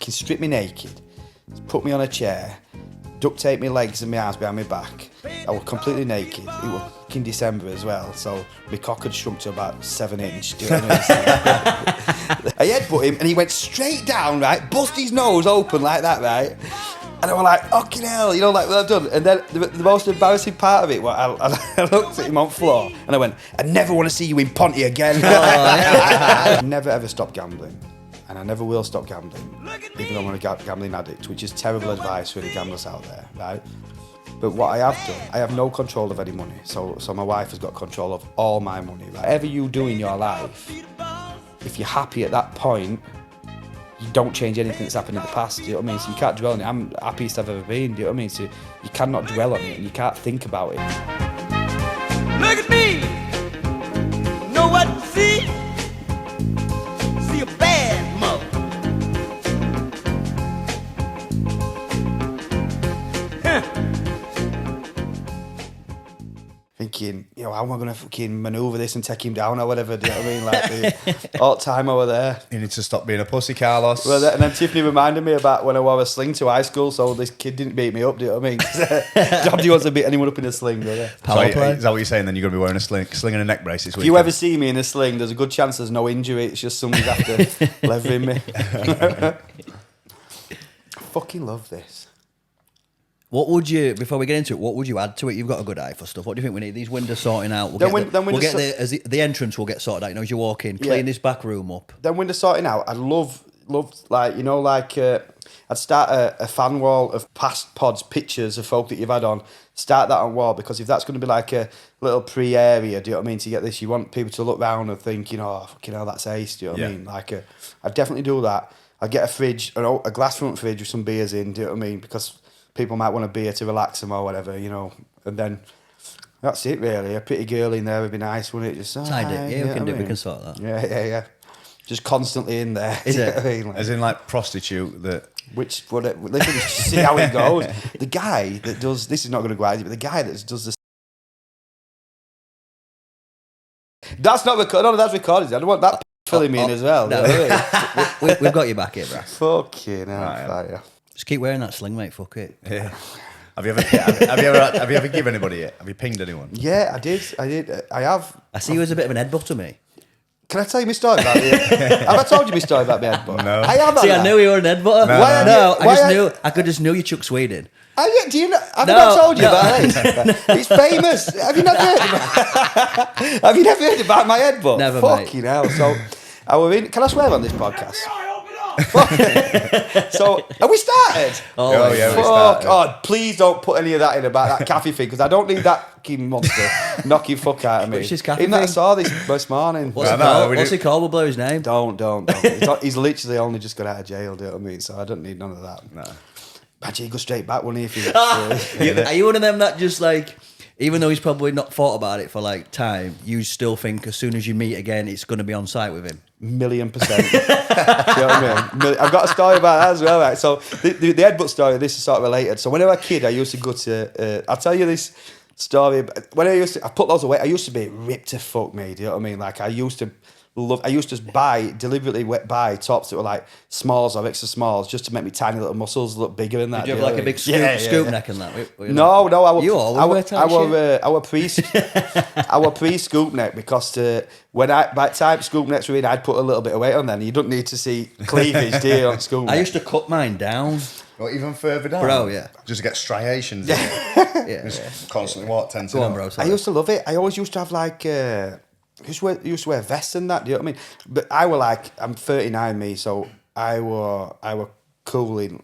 fucking stripped me naked, put me on a chair, duct taped my legs and my arms behind my back. I was completely naked. It was fucking December as well, so my cock had shrunk to about 7 inch. Do you know what I mean? I headbutt him and he went straight down, right? Bust his nose open like that, right? And I was like, fucking hell, you know, like, well, I've done. And then the most embarrassing part of it was I looked at him on the floor and I went, I never want to see you in Ponty again. I never ever stopped gambling. And I never will stop gambling, even though I'm a gambling addict, which is terrible advice for the gamblers out there, right? But what I have done, I have no control of any money. So my wife has got control of all my money. Right? Whatever you do in your life, if you're happy at that point, you don't change anything that's happened in the past, do you know what I mean? So you can't dwell on it. I'm the happiest I've ever been, do you know what I mean? So you cannot dwell on it and you can't think about it. Look at me! Know what to see? See a bad mother. Thinking, you know, how am I going to fucking manoeuvre this and take him down or whatever, do you know what I mean? Like, all the time I was there. You need to stop being a pussy, Carlos. Well, and then Tiffany reminded me about when I wore a sling to high school, so this kid didn't beat me up, do you know what I mean? Nobody wants to beat anyone up in a sling, do they? Power play. Is that what you're saying? Then you're going to be wearing a sling and a neck brace this week. If you ever see me in a sling, there's a good chance there's no injury. It's just somebody's after levering me. I fucking love this. What would you, before we get into it, what would you add to it? You've got a good eye for stuff. What do you think we need? These windows sorting out. We'll get the entrance will get sorted out. You know, as you walk in, clean this back room up. Then window sorting out. I'd love like, you know, like I'd start a fan wall of past pods, pictures of folk that you've had on. Start that on wall, because if that's going to be like a little pre-area, do you know what I mean? To get this, you want people to look round and think, you know, oh, fucking hell, that's ace. Do you know what I mean? Like, I'd definitely do that. I'd get a fridge, a glass front fridge with some beers in. Do you know what I mean? Because people might want a beer to relax them or whatever, you know. And then that's it, really. A pretty girl in there would be nice, wouldn't it? Just, we can sort that. Yeah. Just constantly in there. Is it? I mean? Like, as in, like, prostitute that... Which, literally, see how it goes. The guy that does, this is not going to go out, but the guy that does this. That's not recorded. No, that's recorded. I don't want that filling me in as well. No. We've got you back here, bro. Fucking hell, yeah. Just keep wearing that sling, mate. Fuck it. Yeah. Have you ever given anybody it? Have you pinged anyone? Yeah, I did. I have. I see you as a bit of an headbutt to me. Can I tell you my story about it? Have I told you my story about my headbutt? No. I have. See, I knew you were an headbutter. No. I just knew you Chuck Sweden. Do you know? Have I not told you about it? It's famous. Have you never heard about Have you never heard about my headbutt? Never, Fucking mate. hell. So, I were in. Can I swear on this podcast? So, have we started? Oh yeah, we Fuck. started. God, please don't put any of that in about that Kathy thing, because I don't need that fucking monster knocking fuck out of me. Which is Kathy Even that I thing? saw this morning. What's he called? What's he called? We'll blow his name. Don't. He's literally only just got out of jail, do you know what I mean? So I don't need none of that. No. Imagine he'd go straight back, wouldn't he? Are you one of them that just like, even though he's probably not thought about it for like time, you still think as soon as you meet again, it's going to be on site with him? 1,000,000%. Do you know what I mean? I've got a story about that as well, right? So the headbutt story, this is sort of related. So when I was a kid, I used to go to, I'll tell you this story. When I put loads of weight, I used to be ripped to fuck me, do you know what I mean? Like I used to deliberately buy tops that were like smalls or extra smalls just to make me tiny little muscles look bigger than that. Did you have like a big scoop neck and that? No, I were pre-scoop neck, because by the time scoop necks were in, I'd put a little bit of weight on then. You don't need to see cleavage, do you, on scoop neck? I used to cut mine down. Or even further down? Bro, yeah. Just to get striations. Yeah. Just constantly walk 10 Go on, bro. I used to love it. I always used to have like... used to wear vests and that, do you know what I mean? But I were like, I'm 39 me, so I were cool in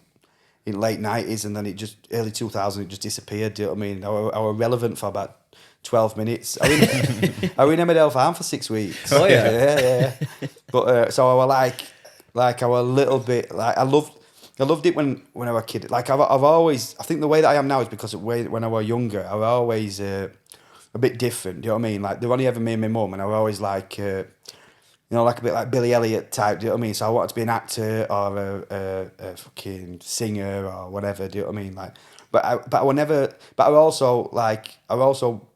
late 90s, and then early 2000s, it just disappeared, do you know what I mean? I were relevant for about 12 minutes. I was in Emmerdale Farm for 6 weeks. Oh, yeah. Yeah. But, so I were like I were a little bit, like, I loved it when I was a kid. Like, I've always, I think the way that I am now is because of when I was younger, I was always... a bit different, do you know what I mean? Like, there only ever me and my mum, and I was always like, like a bit like Billy Elliot type, do you know what I mean? So I wanted to be an actor or a fucking singer or whatever, do you know what I mean? Like, but I was also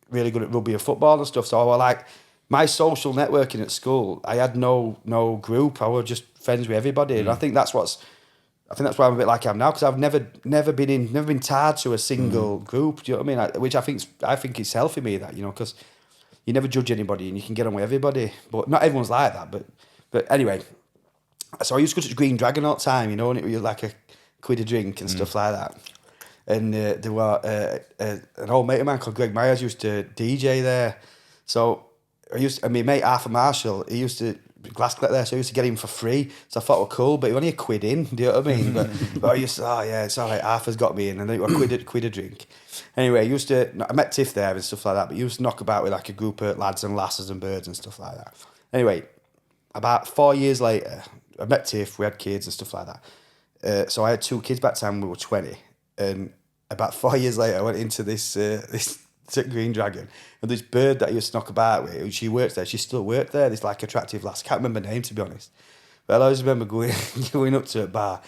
really good at rugby and football and stuff. So I was like, my social networking at school, I had no group. I was just friends with everybody, and I think that's what's I think that's why I'm a bit like I am now, because I've never been tied to a single group. Do you know what I mean? Which I think is healthy me, that, you know, because you never judge anybody and you can get on with everybody. But not everyone's like that. But anyway, so I used to go to Green Dragon all the time, you know, and it was like £1 a drink and stuff like that. And there were an old mate of mine called Greg Myers used to DJ there. So my mate Arthur Marshall, he used to glass collect there, so I used to get him for free. So I thought it was cool, but it was only £1 in. Do you know what I mean? But I used to, it's all right. Arthur's got me in, and then it was £1 a drink. Anyway, I met Tiff there and stuff like that. But he used to knock about with like a group of lads and lasses and birds and stuff like that. Anyway, about 4 years later, I met Tiff. We had kids and stuff like that. So I had 2 kids back then when we were 20, and about 4 years later, I went into this Green Dragon, and this bird that I used to knock about with, she works there. She still worked there. This like attractive lass. I can't remember her name, to be honest. But I always remember going up to a bar.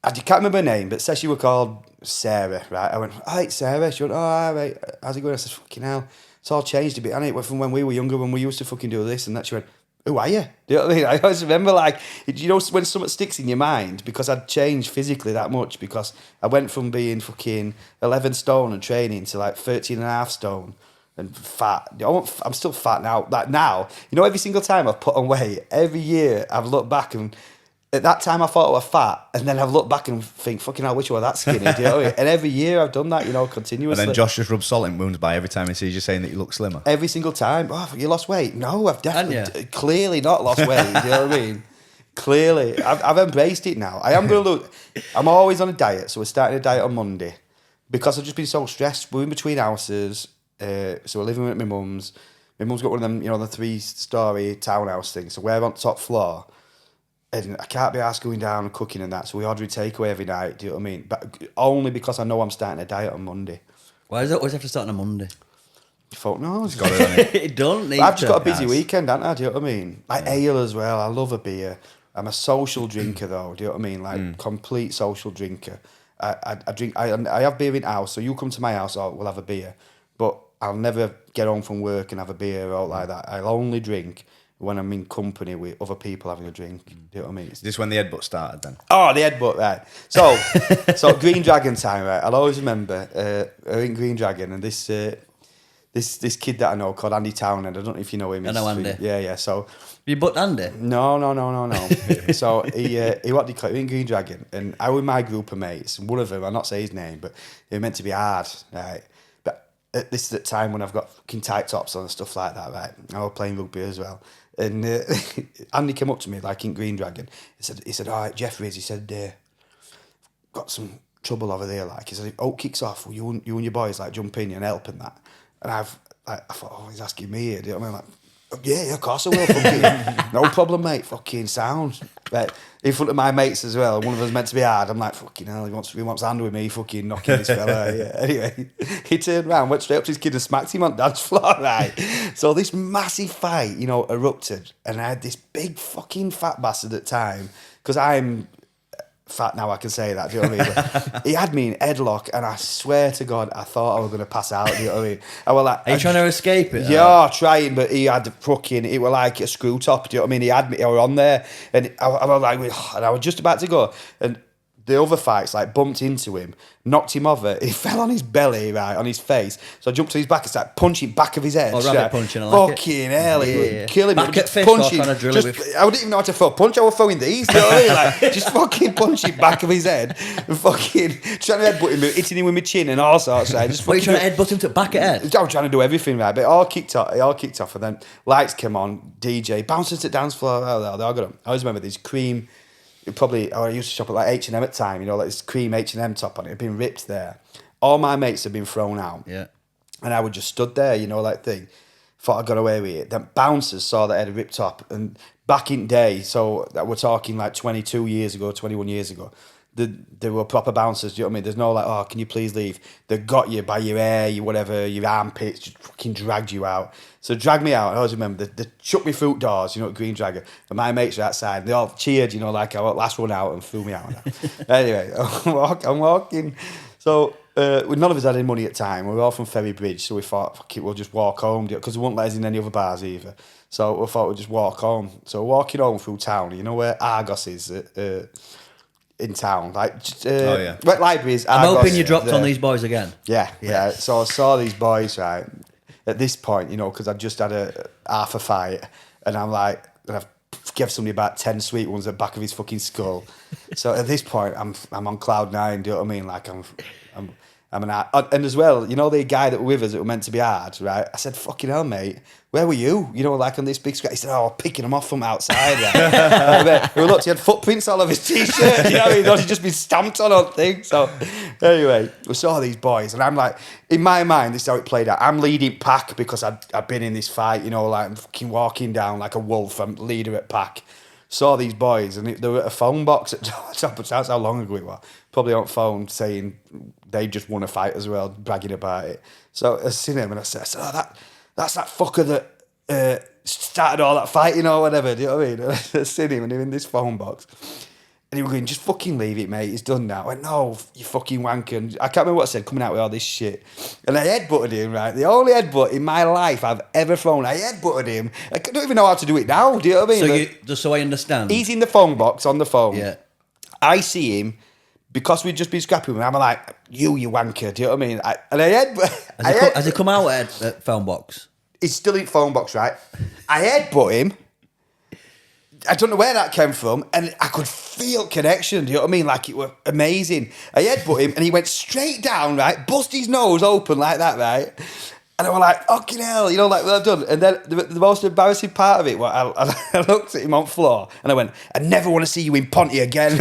I can't remember her name, but said she was called Sarah, right? I went, "Hi, Sarah." She went, "Oh, all right. How's it going?" I said, "Fucking hell, it's all changed a bit. And it went from when we were younger, when we used to fucking do this and that." She went, "Who are you?" Do you know what I mean? I always remember, like, you know, when something sticks in your mind, because I'd changed physically that much, because I went from being fucking 11 stone and training to like 13.5 stone and fat. I'm still fat now. Like now, you know, every single time I've put on weight, every year I've looked back, and at that time I thought I was fat, and then I've looked back and think, fucking hell, I wish I were that skinny. Do you know what I mean? And every year I've done that, you know, continuously. And then Josh just rubs salt in wounds by every time he sees you saying that you look slimmer. Every single time. "Oh, you lost weight?" No, I've definitely, clearly not lost weight. Do you know what I mean? Clearly. I've embraced it now. I'm always on a diet, so we're starting a diet on Monday, because I've just been so stressed. We're in between houses, so we're living with my mum's. My mum's got one of them, you know, the 3-story townhouse things, so we're on top floor. And I can't be asked going down and cooking and that, so we order a takeaway every night. Do you know what I mean? But only because I know I'm starting a diet on Monday. Why does it always have to start on a Monday? Fuck no, it's got it. It don't need. I've just got a busy Nice. weekend, haven't I? Do you know what I mean? Like ale as well. I love a beer. I'm a social drinker though. Do you know what I mean? Like complete social drinker. I drink. I have beer in house. So you come to my house, we'll have a beer. But I'll never get home from work and have a beer or like that. I'll only drink when I'm in company with other people having a drink. Do you know what I mean? Is this when the headbutt started then? Oh, the headbutt, right. So Green Dragon time, right? I'll always remember in Green Dragon, and this kid that I know called Andy Townend. I don't know if you know him. I know Andy. Yeah. So You butt Andy? no. So he what do you call it? In Green Dragon, and I was with my group of mates, and one of them, I'll not say his name, but they were meant to be hard, right? But this is the time when I've got fucking tight tops on and stuff like that, right? I was playing rugby as well. And Andy came up to me, like in Green Dragon. He said, "All right, Jeffries," he said, "got some trouble over there." Like, he said, "If Oak kicks off, will you and your boys like jump in and help and that?" And I thought, "Oh, he's asking me here." Do you know what I mean? Like, yeah, of course I will. Fucking, no problem, mate. Fucking sound. Right, in front of my mates as well. One of us meant to be hard. I'm like, fucking hell, he wants to hand with me, fucking knocking this fella. Yeah. Anyway, he turned around, went straight up to his kid and smacked him on the dance floor, right? So this massive fight, you know, erupted. And I had this big fucking fat bastard at the time, because I'm fat now, I can say that, do you know what I mean? But he had me in headlock, and I swear to God, I thought I was going to pass out, do you know what I mean? I was like, Are you trying to escape it? Yeah, trying, but he had fucking, it was like a screw top, do you know what I mean? He had me, I was on there, and I was like, and I was just about to go, and the other fights like bumped into him, knocked him over. He fell on his belly, right, on his face. So I jumped to his back and started punching back of his head. Oh, rabbit punching, I like fucking hell, he was killing me. Back at Just fist punching, off on a drill just, with... I didn't even know how to throw a punch. I was throwing these, you know what I mean? Like, just fucking punching back of his head and fucking trying to headbutt him, hitting him with my chin and all sorts. Right? Just What, are you trying to headbutt him to back at head? I was trying to do everything, right? But it all kicked off, and then lights came on, DJ, bouncers at dance floor. I got them. I always remember these cream. I used to shop at like H&M at the time, you know, like this cream H&M top on it had been ripped there. All my mates had been thrown out. Yeah. And I would just stood there, you know, like thing. Thought I got away with it. Then bouncers saw that I had a ripped top. And back in day, so that we're talking like 22 years ago, 21 years ago, there were proper bouncers, do you know what I mean? There's no like, "Oh, can you please leave?" They got you by your hair, your whatever, your armpits, just fucking dragged you out. So dragged me out. I always remember, they shut me through doors, you know, at Green Dragon. And my mates were outside. They all cheered, you know, like I was last one out and threw me out. Anyway, I'm walking. So none of us had any money at the time. We were all from Ferry Bridge, so we thought, fuck it, we'll just walk home, because they wouldn't let us in any other bars either. So we thought we'd just walk home. So walking home through town, you know where Argos is? in town. Like, just, yeah. Wet Libraries. I'm hoping you Argos, dropped on these boys again. Yeah, yeah. So I saw these boys, right, at this point, because I just had half a fight, and I'm like, and I've gave somebody about 10 sweet ones at the back of his fucking skull. So at this point, I'm on cloud nine, do you know what I mean? Like, I'm and as well, the guy that were with us that were meant to be hard, right? I said, fucking hell, mate, where were you? Like on this big scratch. He said, picking him off from outside. Right? We looked, he had footprints all over his t-shirt. You know what I mean? He'd just been stamped on things. So anyway, we saw these boys, and I'm like, in my mind, this is how it played out. I'm leading pack because I've been in this fight, like I'm fucking walking down like a wolf. I'm leader at pack. Saw these boys, and they were at a phone box at top of that's how long ago it was. Probably on phone saying they just won a fight as well, bragging about it. So I seen him and I said, that's that fucker that started all that fighting or whatever. Do you know what I mean? I seen him and he was in this phone box. And he was going, just fucking leave it, mate. It's done now. I went, no, you fucking wanker. And I can't remember what I said, coming out with all this shit. And I headbutted him, right? The only headbutt in my life I've ever thrown. I headbutted him. I don't even know how to do it now. Do you know what I mean? So just so I understand. He's in the phone box on the phone. Yeah. I see him. Because we'd just been scrapping with him, I'm like, you wanker. Do you know what I mean? Has he come out at phone box? He's still in phone box, right? I headbutt him. I don't know where that came from, and I could feel connection. Do you know what I mean? Like, it was amazing. I headbutt him, and he went straight down, right? Bust his nose open like that, right? And I was like, fucking hell, like what I've done. And then the most embarrassing part of it was I looked at him on the floor, and I went, I never want to see you in Ponty again.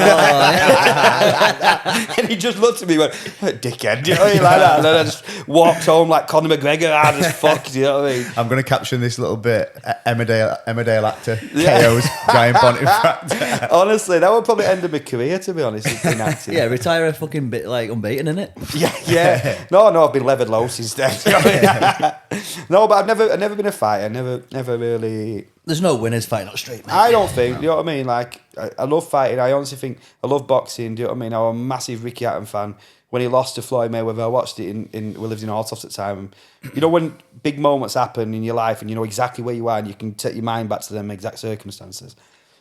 And he just looked at me and went, dickhead, do you know what I mean? Like that. And then I just walked home like Conor McGregor, hard as fuck, do you know what I mean? I'm going to caption this little bit. Emmerdale actor, KO's giant Ponty fracture. Honestly, that would probably end my career, to be honest, in acting. Yeah, retire a fucking bit like unbeaten, innit? Yeah. No, I've been levered low since then. You know what I mean? No, but I've never been a fighter. Never really. There's no winners fighting up straight, mate. I don't think. You know what I mean? Like, I love fighting. I honestly think I love boxing. Do you know what I mean? I'm a massive Ricky Hatton fan. When he lost to Floyd Mayweather, I watched it we lived in Altoft at the time. When big moments happen in your life and you know exactly where you are and you can take your mind back to them exact circumstances.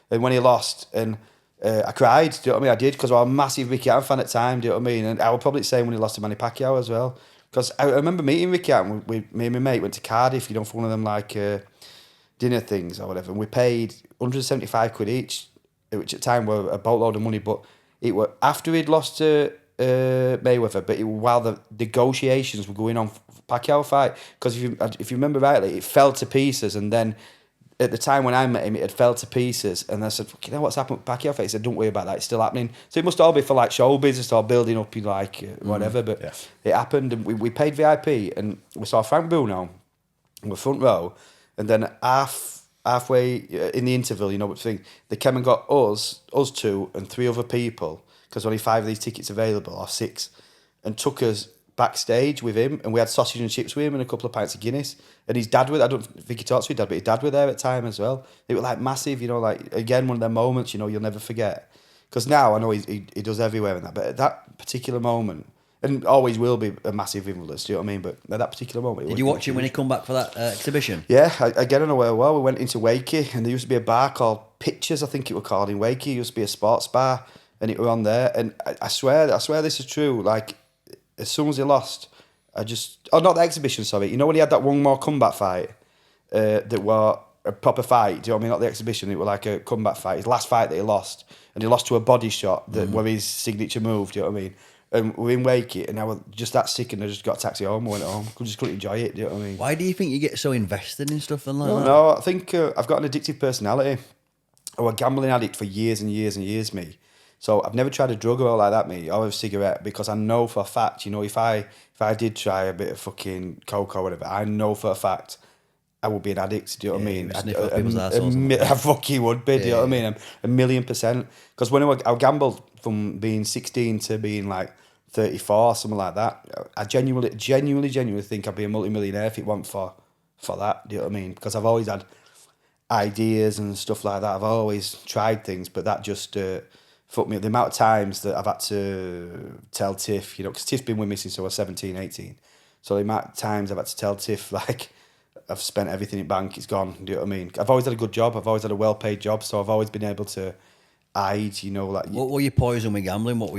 And when he lost, and I cried. Do you know what I mean? I did, because I was a massive Ricky Hatton fan at the time. Do you know what I mean? And I would probably say when he lost to Manny Pacquiao as well. Because I remember meeting Ricky Hatton. Me and my mate went to Cardiff, for one of them like dinner things or whatever. And we paid 175 quid each, which at the time were a boatload of money. But it were after he'd lost to Mayweather, but while the negotiations were going on for Pacquiao fight. Because if you remember rightly, it fell to pieces, and then at the time when I met him, it had fell to pieces. And I said, fucking hell, what's happened with Pacquiao fight? He said, don't worry about that, it's still happening. So it must all be for like show business or building up, whatever. But it happened, and we paid VIP, and we saw Frank Bruno in the front row, and then halfway in the interval, they came and got us two and three other people, because only 5 of these tickets available, or 6, and took us backstage with him, and we had sausage and chips with him and a couple of pints of Guinness. And his dad I don't think he talked to his dad, but his dad were there at the time as well. It was like massive, like, again, one of them moments, you'll never forget. Because now I know he does everywhere and that, but at that particular moment, and always will be a massive influence, do you know what I mean? But at that particular moment... Did you watch him when he come back for that exhibition? Yeah, again, I know where well. We went into Wakey, and there used to be a bar called Pictures, I think it was called, in Wakey. It used to be a sports bar, and it were on there. And I swear this is true, like, as soon as he lost, not the exhibition, sorry. When he had that one more comeback fight, that were a proper fight, do you know what I mean? Not the exhibition, it was like a comeback fight. His last fight that he lost, and he lost to a body shot that were his signature move, do you know what I mean? And we're in Wakey, and I was just that sick, and I just got a taxi home, I went home. I just couldn't enjoy it, do you know what I mean? Why do you think you get so invested in stuff and like that? No, I think I've got an addictive personality. I was a gambling addict for years and years and years, me. So I've never tried a drug or like that, me, or a cigarette, because I know for a fact, if I did try a bit of fucking coke or whatever, I know for a fact I would be an addict, do you know what I mean? I fucking would be, do you know what I mean? 1,000,000%. Because when I gambled from being 16 to being like 34, something like that, I genuinely think I'd be a multi-millionaire if it weren't for that, do you know what I mean? Because I've always had ideas and stuff like that. I've always tried things, but that just... fuck me up. The amount of times that I've had to tell Tiff, because Tiff's been with me since I was 17, 18. So the amount of times I've had to tell Tiff, like, I've spent everything in bank, it's gone. Do you know what I mean? I've always had a good job. I've always had a well-paid job. So I've always been able to eyed, you know, like What were your poison with gambling? What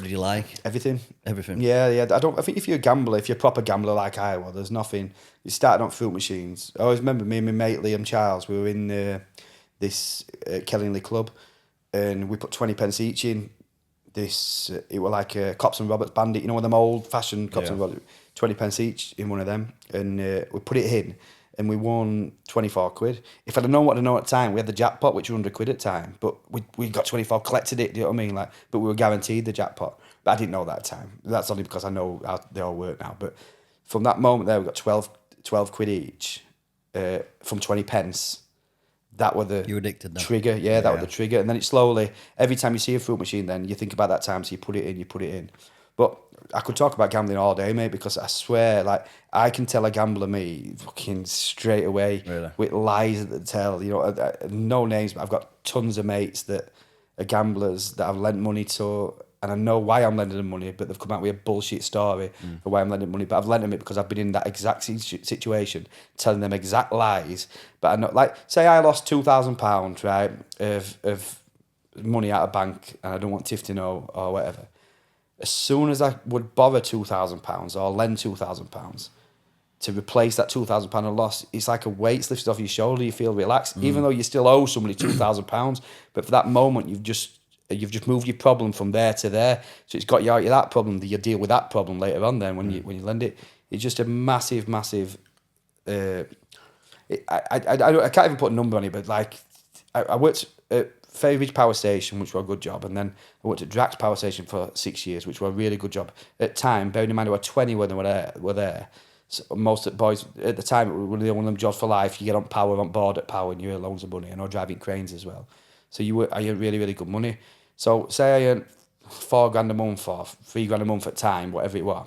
did you like? everything. Everything. Yeah. I think if you're a gambler, if you're a proper gambler like I was, there's nothing. You started on fruit machines. I always remember me and my mate Liam Charles. We were in this Kellingley club, and we put 20 pence each in. This it were like a Cops and Roberts Bandit, you know, one of them old fashioned Cops and Roberts. 20 pence each in one of them, and we put it in, and we won 24 quid. If I'd have known what I know at the time, we had the jackpot, which was 100 quid at the time, but we got 24, collected it, do you know what I mean? Like, but we were guaranteed the jackpot. But I didn't know that at the time. That's only because I know how they all work now. But from that moment there, we got 12 quid each from 20 pence. That were the you addicted now. trigger, that was the trigger. And then it slowly, every time you see a fruit machine, then you think about that time, so you put it in. But I could talk about gambling all day, mate, because I swear, like, I can tell a gambler me fucking straight away with lies that they tell. You know, no names, but I've got tons of mates that are gamblers that I've lent money to, and I know why I'm lending them money, but they've come out with a bullshit story for why I'm lending money. But I've lent them it because I've been in that exact situation, telling them exact lies. But I know, like, say I lost £2,000, right, of money out of bank, and I don't want Tiff to know or whatever. As soon as I would borrow £2,000 or lend £2,000 to replace that £2,000 I lost, it's like a weight's lifted off your shoulder. You feel relaxed, even though you still owe somebody £2,000. But for that moment, you've just moved your problem from there to there. So it's got you out of that problem. You deal with that problem later on. Then when you lend it, it's just a massive. I can't even put a number on it, but like I worked at Ferrybridge Power Station, which was a good job, and then I worked at Drax Power Station for 6 years, which was a really good job. At the time, bearing in mind, there were 20 when they were there. So most of the boys at the time, it was one of them jobs for life. You get on board at Power, and you earn loads of money, and I driving cranes as well. So I earned really, really good money. So say I earned $4,000 a month or $3,000 a month at time, whatever it was,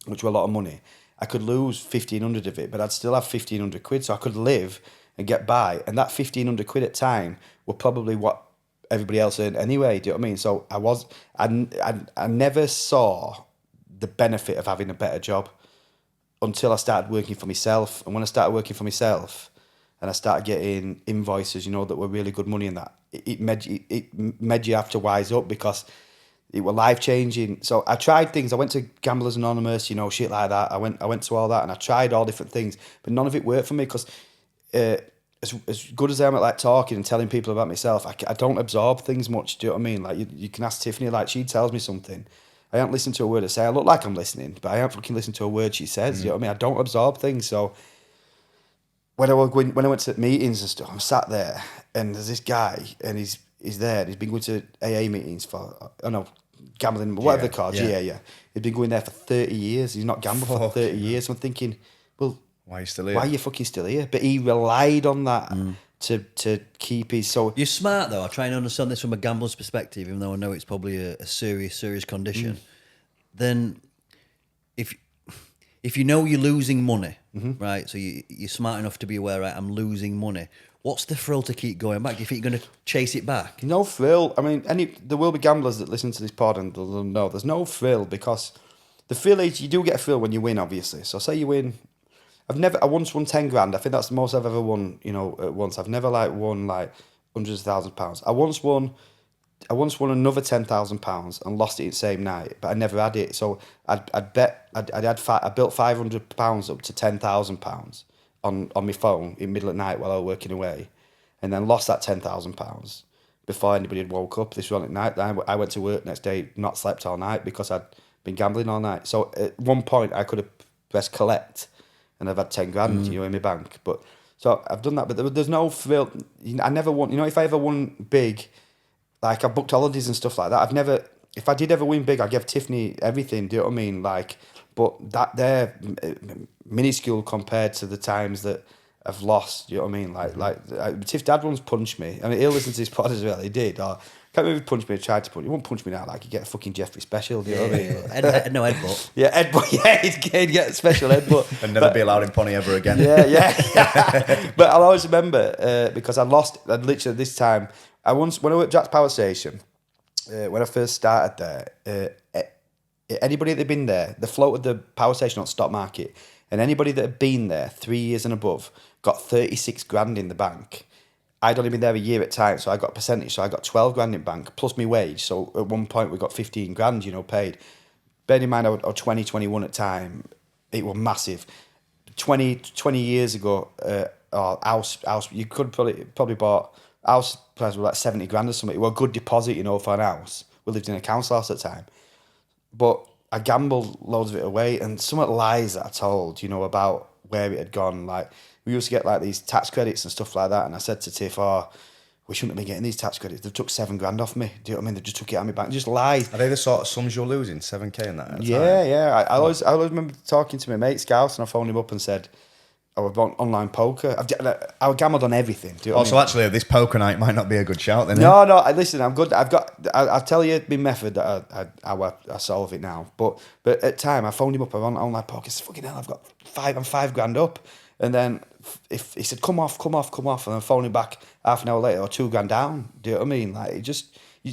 which was a lot of money. I could lose 1,500 of it, but I'd still have 1,500 quid, so I could live and get by. And that 1,500 quid at time were probably what everybody else earned anyway. Do you know what I mean? So I never saw the benefit of having a better job until I started working for myself. And when I started working for myself, and I started getting invoices, you know, that were really good money in that, it made you have to wise up, because it were life changing. So I tried things. I went to Gamblers Anonymous, you know, shit like that. I went to all that, and I tried all different things, but none of it worked for me, because as good as I am at like talking and telling people about myself, I don't absorb things much. Do you know what I mean? Like you can ask Tiffany, like she tells me something, I don't listen to a word I say. I look like I'm listening, but I don't fucking listen to a word she says. You know what I mean? I don't absorb things. So when I went to meetings and stuff, I'm sat there, and there's this guy, and he's there, and he's been going to AA meetings for, I don't know, gambling, whatever they're called, yeah. He's been going there for 30 years. He's not gambled for 30 years. So I'm thinking, well, why are you still here? Why are you fucking still here? But he relied on that to keep his... So you're smart, though. I try and understand this from a gambler's perspective, even though I know it's probably a serious condition. Then if you know you're losing money, right, so you're smart enough to be aware, right, I'm losing money, what's the thrill to keep going back? Do you think you're going to chase it back? No thrill. I mean, there will be gamblers that listen to this pod and they'll know there's no thrill, because the thrill is, you do get a thrill when you win, obviously. So say you win... I once won 10 grand. I think that's the most I've ever won, you know, at once. I've never won hundreds of thousands of pounds. I once won another £10,000 and lost it the same night, but I never had it. So I built £500 up to £10,000 on my phone in middle of the night while I was working away, and then lost that £10,000 before anybody had woke up. This was at night. I went to work next day, not slept all night because I'd been gambling all night. So at one point I could have pressed collect, and I've had 10 grand, you know, in my bank. But so I've done that, but there's no thrill. I never won. You know, if I ever won big, like I booked holidays and stuff like that. If I did ever win big, I gave Tiffany everything. Do you know what I mean? Like, but that they're minuscule compared to the times that I've lost. Do you know what I mean? Like Tiff's dad once punched me. I mean, he'll listen to this pod as well. He did. Or, can't remember if he punched me or tried to punch me. He won't punch me now, like you get a fucking Jeffrey special, do you know what I mean? No headbutt. Yeah, headbutt, yeah, he'd get a special headbutt. And never be allowed in Pony ever again. Yeah. But I'll always remember, because I'd literally this time, when I worked at Jack's Power Station, when I first started there, anybody that had been there, they floated the power station on stock market, and anybody that had been there 3 years and above got 36 grand in the bank. I'd only been there a year at time, so I got a percentage. So I got 12 grand in bank plus my wage. So at one point we got 15 grand, paid. Bear in mind, I was 20, 21 at time. It was massive. 20 years ago, house, you could probably bought house price was like 70 grand or something. It was a good deposit, for an house. We lived in a council house at the time. But I gambled loads of it away, and some of the lies that I told, about where it had gone. Like, we used to get like these tax credits and stuff like that, and I said to Tiff, we shouldn't have been getting these tax credits. They've took 7 grand off me. Do you know what I mean? They just took it out of my bank. Just lied. Are they the sort of sums you're losing? 7k in that? Yeah. I always remember talking to my mate Scouse, and I phoned him up and said, I was on online poker. I gambled on everything. Do you know what I mean? Actually, this poker night might not be a good shout then. No. Listen, I'm good. I'll tell you my method that I solve it now. But at time, I phoned him up. I'm on online poker. I said, fucking hell, I'm 5 grand up. And then if he said, come off, and I phoned him back half an hour later, or 2 grand down. Do you know what I mean? Like,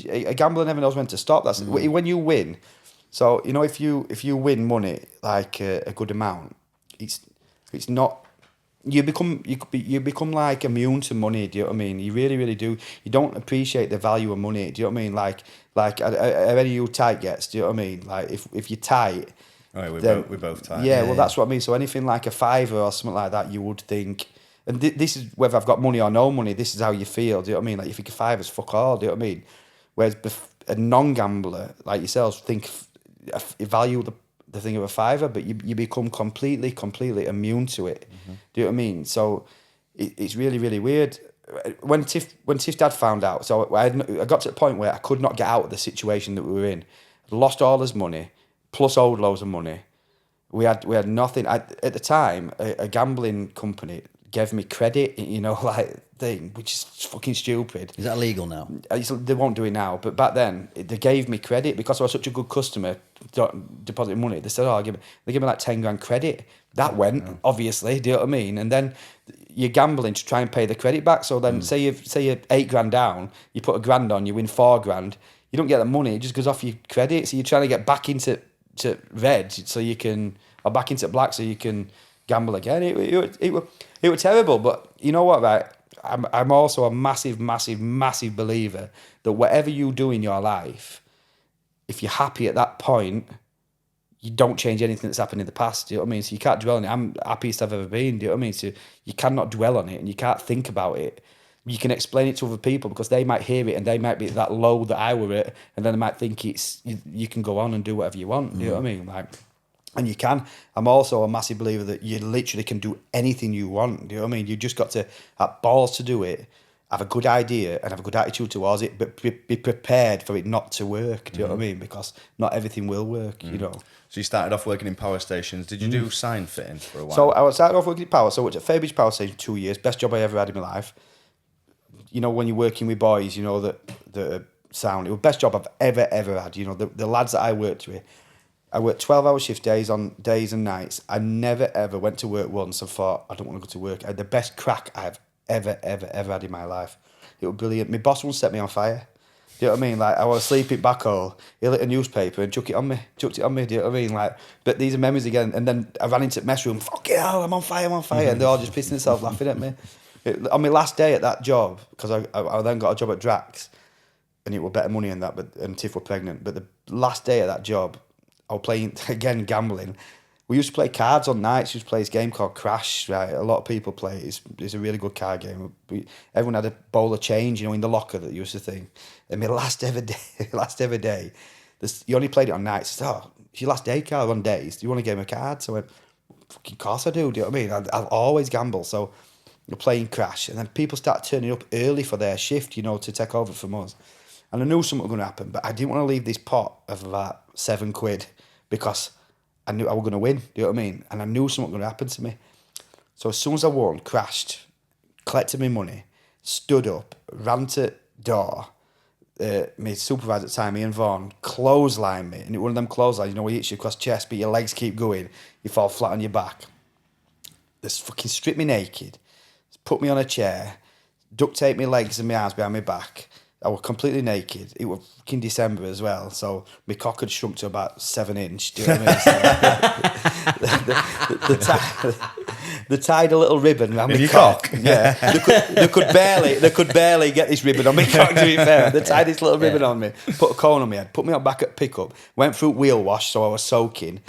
a gambler never knows when to stop. That's when you win. So if you win money like a good amount, it's not. You become like immune to money. Do you know what I mean? You really, really do. You don't appreciate the value of money. Do you know what I mean? Like are any of you tight gets? Do you know what I mean? Like if you're tight. Right, we're both tight. Yeah, well, that's what I mean. So anything like a fiver or something like that, you would think. And this is whether I've got money or no money. This is how you feel. Do you know what I mean? Like, you think a fiver's fuck all. Do you know what I mean? Whereas a non-gambler like yourselves value the thing of a fiver, but you become completely immune to it. Mm-hmm. Do you know what I mean? So it's really, really weird. When Tiff's dad found out, so I got to the point where I could not get out of the situation that we were in. Lost all his money, plus owed loads of money. We had nothing. At the time, a gambling company gave me credit, which is fucking stupid. Is that illegal now? They won't do it now, but back then they gave me credit because I was such a good customer depositing money. They said, they give me like 10 grand credit. That went, obviously, do you know what I mean? And then you're gambling to try and pay the credit back. So then say you're 8 grand down, you put £1 grand on, you win 4 grand, you don't get the money, it just goes off your credit. So you're trying to get back into red or back into black so you can gamble again. It was terrible, but you know what, right? I'm also a massive believer that whatever you do in your life, if you're happy at that point, you don't change anything that's happened in the past. Do you know what I mean? So you can't dwell on it. I'm the happiest I've ever been. Do you know what I mean? So you cannot dwell on it and you can't think about it. You can explain it to other people because they might hear it and they might be at that low that I were at, and then they might think you can go on and do whatever you want. Do you know what I mean? And you can. I'm also a massive believer that you literally can do anything you want. Do you know what I mean? You just got to have balls to do it, have a good idea and have a good attitude towards it, but be prepared for it not to work. Do you know what I mean? Because not everything will work, So you started off working in power stations. Did you do sign fitting for a while? So I started off working in power. So I worked at Fairbridge Power Station 2 years. Best job I ever had in my life. When you're working with boys, the sound. It was the best job I've ever had. The lads that I worked with. I worked 12-hour shift days on days and nights. I never, ever went to work once and thought, I don't want to go to work. I had the best crack I've ever had in my life. It was brilliant. My boss once set me on fire. Do you know what I mean? Like, I was sleeping back hole, he lit a newspaper and chucked it on me. Do you know what I mean? Like, but these are memories again. And then I ran into the mess room, fuck it, I'm on fire. And they're all just pissing themselves laughing at me. On my last day at that job, because I then got a job at Drax, and it was better money than that, and Tiff were pregnant. But the last day of that job, I was playing, again, gambling. We used to play cards on nights. We used to play this game called Crash, right? A lot of people play it. It's a really good card game. Everyone had a bowl of change, in the locker that used to thing. And my last ever day, you only played it on nights. I said, it's your last day card on days. Do you want a game of cards? I went, fucking course I do. Do you know what I mean? I'll always gamble. So you're playing Crash. And then people start turning up early for their shift, to take over from us. And I knew something was going to happen, but I didn't want to leave this pot of about £7 because I knew I was going to win. Do you know what I mean? And I knew something was going to happen to me. So as soon as I won, crashed, collected my money, stood up, ran to door. My supervisor at the time, Ian Vaughan, clotheslined me. And it was one of them clotheslines, where he hits you across the chest, but your legs keep going. You fall flat on your back. They fucking stripped me naked, put me on a chair, duct taped my legs and my arms behind my back. I was completely naked. It was fucking December as well, so my cock had shrunk to about 7 inch. Do you know what I mean? So they tied a little ribbon around my your cock. cock? Yeah, they could barely get this ribbon on my cock. To be fair, they tied this little ribbon on me, put a cone on my head, put me on back at pickup, went through wheel wash, so I was soaking.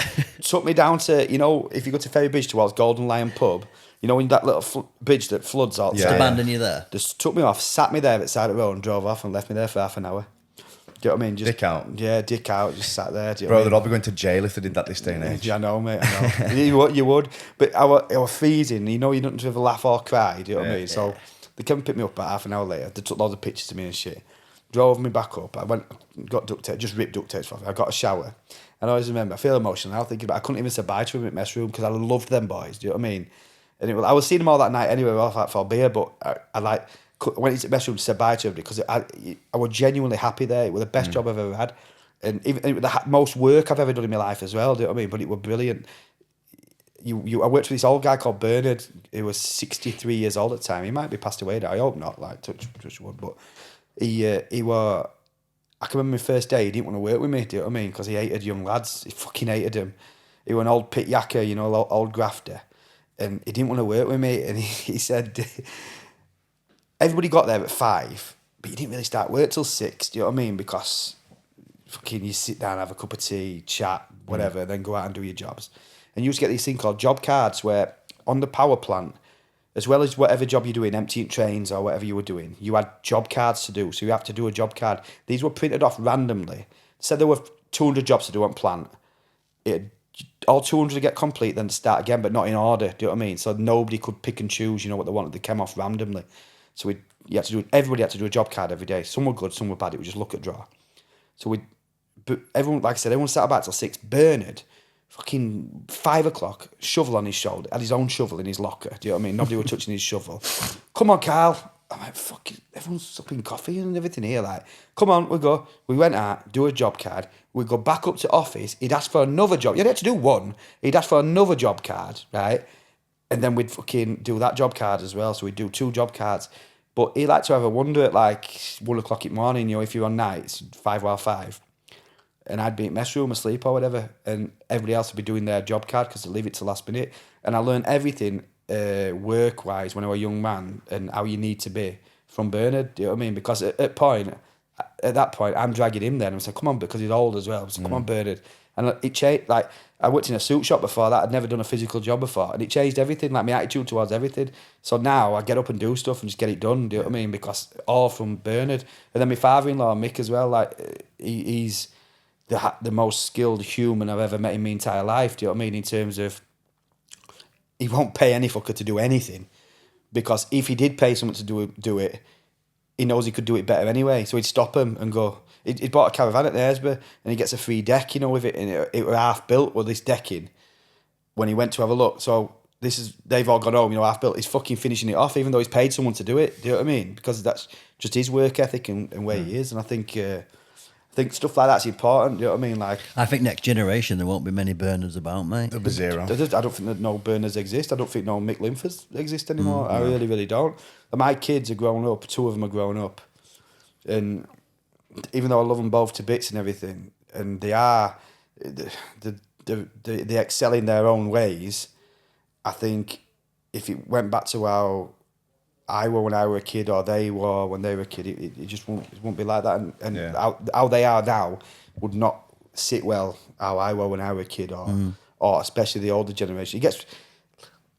Took me down to, you know, if you go to Ferry Bridge towards Golden Lion Pub, you know, in that little bridge that floods all the Just time. abandon you there. Just took me off, sat me there at the side of the road, and drove off, and left me there for half an hour. Do you know what I mean? Just, Dick out. Yeah, dick out. Just sat there. Do you know Bro, what I they'd mean? all be going to jail if they did that this day and age. Yeah, I know, mate. I know. you would. But I was freezing. You know, you don't have a laugh or cry. Do you know what I mean? So they came and picked me up about half an hour later. They took loads of pictures of me and shit. Drove me back up. I went, got duct tape, just ripped duct tape off. I got a shower. And I always remember, I feel emotional now thinking about it. I couldn't even say bye to them at mess room because I loved them boys. Do you know what I mean? And I was seeing them all that night anyway, off like for a beer, but I went into the mess room to say bye to them because I was genuinely happy there. It was the best job I've ever had. And even it was the most work I've ever done in my life as well, do you know what I mean? But it was brilliant. I worked with this old guy called Bernard, who was 63 years old at the time. He might be passed away now, I hope not, like touch wood, but he was, I can remember my first day, he didn't want to work with me, do you know what I mean? Because he hated young lads, he fucking hated them. He was an old pit yakker, you know, old grafter. And he didn't want to work with me, and he said, everybody got there at 5, but you didn't really start work till 6, do you know what I mean? Because fucking you sit down, have a cup of tea, chat, whatever, then go out and do your jobs. And you used to get these thing called job cards where on the power plant, as well as whatever job you're doing, emptying trains or whatever you were doing, you had job cards to do. So you have to do a job card. These were printed off randomly. Said there were 200 jobs to do on plant. All 200 get complete, then start again, but not in order. Do you know what I mean? So nobody could pick and choose, you know, what they wanted. They came off randomly. So everybody had to do a job card every day. Some were good, some were bad. It was just look at draw. So but everyone, like I said, everyone sat about till 6. Bernard, fucking 5 o'clock, shovel on his shoulder, had his own shovel in his locker. Do you know what I mean? Nobody was touching his shovel. Come on, Carl. I'm like, fucking, everyone's supping coffee and everything here. Like, come on, we go. We went out, do a job card. We go back up to office. He'd ask for another job. You had to do one. He'd ask for another job card, right? And then we'd fucking do that job card as well. So we'd do 2 job cards. But he liked to have a wonder at like 1 o'clock in the morning, you know, if you're on nights, 5. And I'd be in mess room asleep or whatever, and everybody else would be doing their job card because they leave it to last minute. And I learned everything work-wise when I was a young man and how you need to be from Bernard, do you know what I mean? Because at that point, I'm dragging him then. I'm saying, come on, because he's old as well. So come on, Bernard. And it changed, like, I worked in a suit shop before that. I'd never done a physical job before. And it changed everything, like my attitude towards everything. So now I get up and do stuff and just get it done, do you know what I mean? Because all from Bernard. And then my father-in-law, Mick, as well, like, he's the most skilled human I've ever met in my entire life, do you know what I mean? In terms of, he won't pay any fucker to do anything. Because if he did pay someone to do it, he knows he could do it better anyway. So he'd stop him and go, he bought a caravan at Knaresborough and he gets a free deck, you know, with it. And it was half built with this decking when he went to have a look. So they've all gone home, you know, half built. He's fucking finishing it off, even though he's paid someone to do it. Do you know what I mean? Because that's just his work ethic and where he is. And I think stuff like that's important. Do you know what I mean? Like, I think next generation there won't be many Bernards about, mate. There'll be zero. I don't think that no Bernards exist. I don't think no Mick Linfords exist anymore. I really, really don't. My kids are growing up. 2 of them are growing up, and even though I love them both to bits and everything, and they excel in their own ways. I think if it went back to how I were when I were a kid, or they were when they were a kid, it just won't be like that. And how they are now would not sit well how I were when I were a kid, or especially the older generation.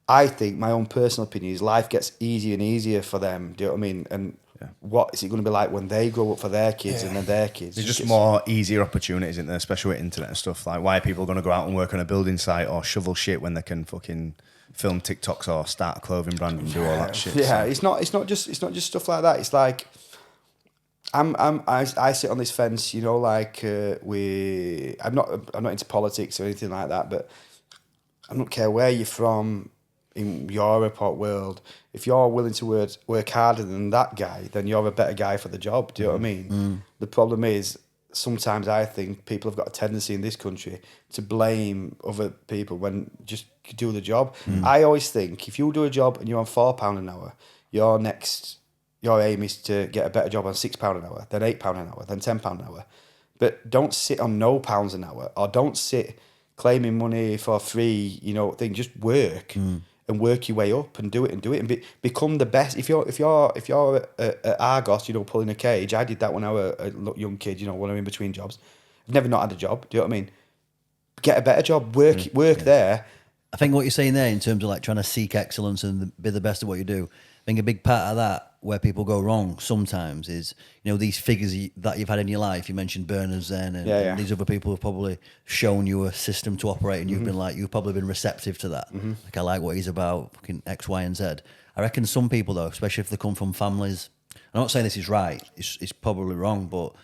I think my own personal opinion is life gets easier and easier for them. Do you know what I mean? And what is it going to be like when they grow up for their kids and then their kids? There's just more easier opportunities, isn't there? Especially with internet and stuff. Like, why are people going to go out and work on a building site or shovel shit when they can fucking film TikToks or start a clothing brand and do all that shit? Yeah, so. It's not just stuff like that. It's like I sit on this fence, you know, like I'm not into politics or anything like that, but I don't care where you're from in Europe or world. If you're willing to work harder than that guy, then you're a better guy for the job. Do you know what I mean? The problem is, sometimes I think people have got a tendency in this country to blame other people when just do the job. I always think if you do a job and you're on £4 an hour, your aim is to get a better job on £6 an hour, then £8 an hour, then £10 an hour. But don't sit on no pounds an hour, or don't sit claiming money for free, you know, thing. Just work and work your way up and do it and become the best. If you're at Argos, you know, pulling a cage. I did that when I was a young kid, you know, when I'm in between jobs. I've never not had a job. Do you know what I mean? Get a better job, work there. I think what you're saying there in terms of like trying to seek excellence and be the best at what you do, I think a big part of that where people go wrong sometimes is, you know, these figures that you've had in your life. You mentioned Berners then, and these other people have probably shown you a system to operate, and you've probably been receptive to that. Like, I like what he's about, fucking X, Y, and Z. I reckon some people though, especially if they come from families, I'm not saying this is right, it's probably wrong, but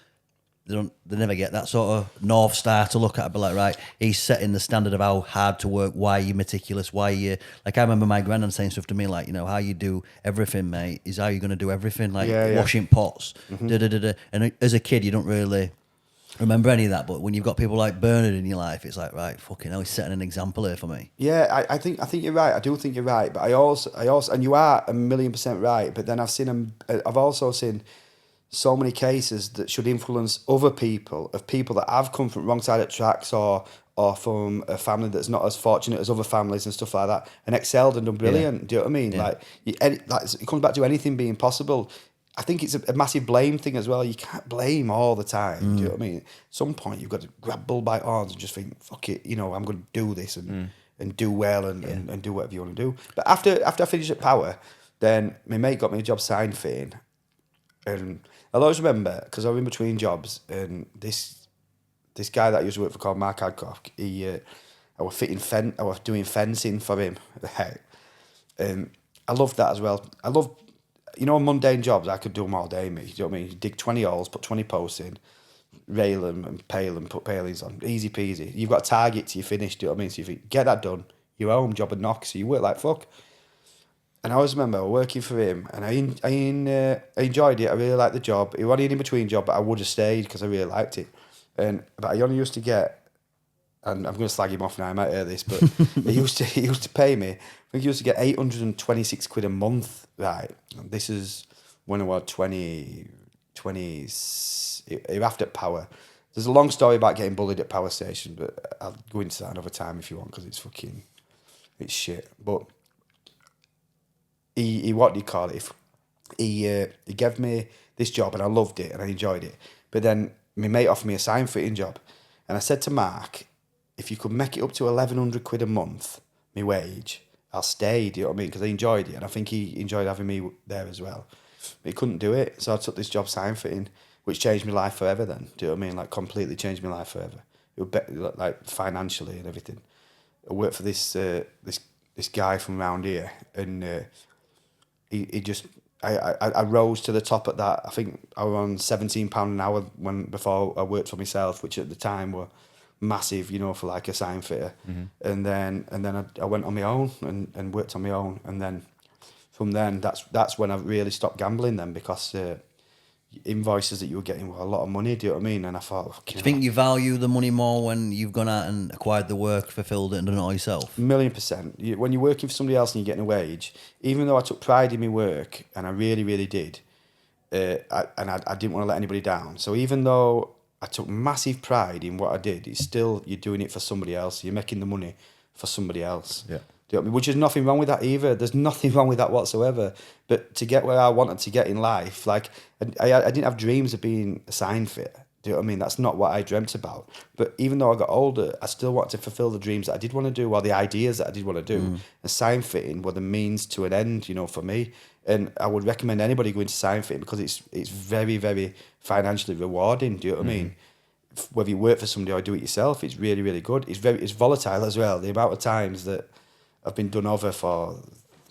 they never get that sort of North Star to look at and be like, right, he's setting the standard of how hard to work, why you're meticulous, why you like. I remember my granddad saying stuff to me like, you know, how you do everything, mate, is how you're going to do everything, like washing pots, And as a kid, you don't really remember any of that, but when you've got people like Bernard in your life, it's like, right, fucking hell, he's setting an example here for me. Yeah, I think you're right. I do think you're right, but I also, and you are 1,000,000% right. But then I've also seen so many cases that should influence other people, of people that have come from wrong side of tracks or from a family that's not as fortunate as other families and stuff like that, and excelled and done brilliant. Do you know what I mean? Like it comes back to anything being possible. I think it's a massive blame thing as well. You can't blame all the time. Do you know what I mean? At some point, you've got to grab bull by horns and just think, fuck it, you know, I'm going to do this and do well and do whatever you want to do. But after I finished at Power, then my mate got me a job sign fitting, and I'll always remember, because I was in between jobs, and this guy that I used to work for called Mark Adcock, I was doing fencing for him. And I loved that as well. I love, you know, mundane jobs, I could do them all day, mate. Do you know what I mean? You dig 20 holes, put 20 posts in, rail them and pale them, put palings on. Easy peasy. You've got a target till you finish, do you know what I mean? So if you get that done, you're home, job and knock, so you work like fuck. And I always remember working for him, and I enjoyed it. I really liked the job. It was only an in-between job, but I would have stayed because I really liked it. But I only used to get, and I'm going to slag him off now, I might hear this, but he used to pay me, I think he used to get 826 quid a month, right? And this is when I was 20, after Power. There's a long story about getting bullied at Power Station, but I'll go into that another time if you want, because it's shit. But he what do you call it? He gave me this job and I loved it and I enjoyed it. But then my mate offered me a sign fitting job, and I said to Mark, if you could make it up to 1,100 quid a month, my wage, I'll stay. Do you know what I mean? Because I enjoyed it, and I think he enjoyed having me there as well. But he couldn't do it, so I took this job sign fitting, which changed my life forever. Then, do you know what I mean? Like completely changed my lilife forever. It was like financially and everything. I worked for this guy from around here, and he just, I rose to the top at that. I think I was on £17 an hour before I worked for myself, which at the time were massive, you know, for like a sign fitter. And then I went on my own and worked on my own, and then from then that's when I really stopped gambling then, because invoices that you were getting were a lot of money, do you know what I mean? And I thought, do you think you value the money more when you've gone out and acquired the work, fulfilled it, and done it all yourself? 1,000,000%. When you're working for somebody else and you're getting a wage, even though I took pride in my work, and I really, really did, I didn't want to let anybody down. So even though I took massive pride in what I did, it's still, you're doing it for somebody else. You're making the money for somebody else. Yeah. Do you know what I mean? Which is nothing wrong with that either. There's nothing wrong with that whatsoever. But to get where I wanted to get in life, like, I didn't have dreams of being a sign fitter. Do you know what I mean? That's not what I dreamt about. But even though I got older, I still wanted to fulfill the dreams that I did want to do, or the ideas that I did want to do. And sign fitting were the means to an end, you know, for me. And I would recommend anybody going to sign fitting, because it's very, very financially rewarding. Do you know what I mean? Whether you work for somebody or do it yourself, it's really, really good. It's volatile as well. The amount of times that I've been done over for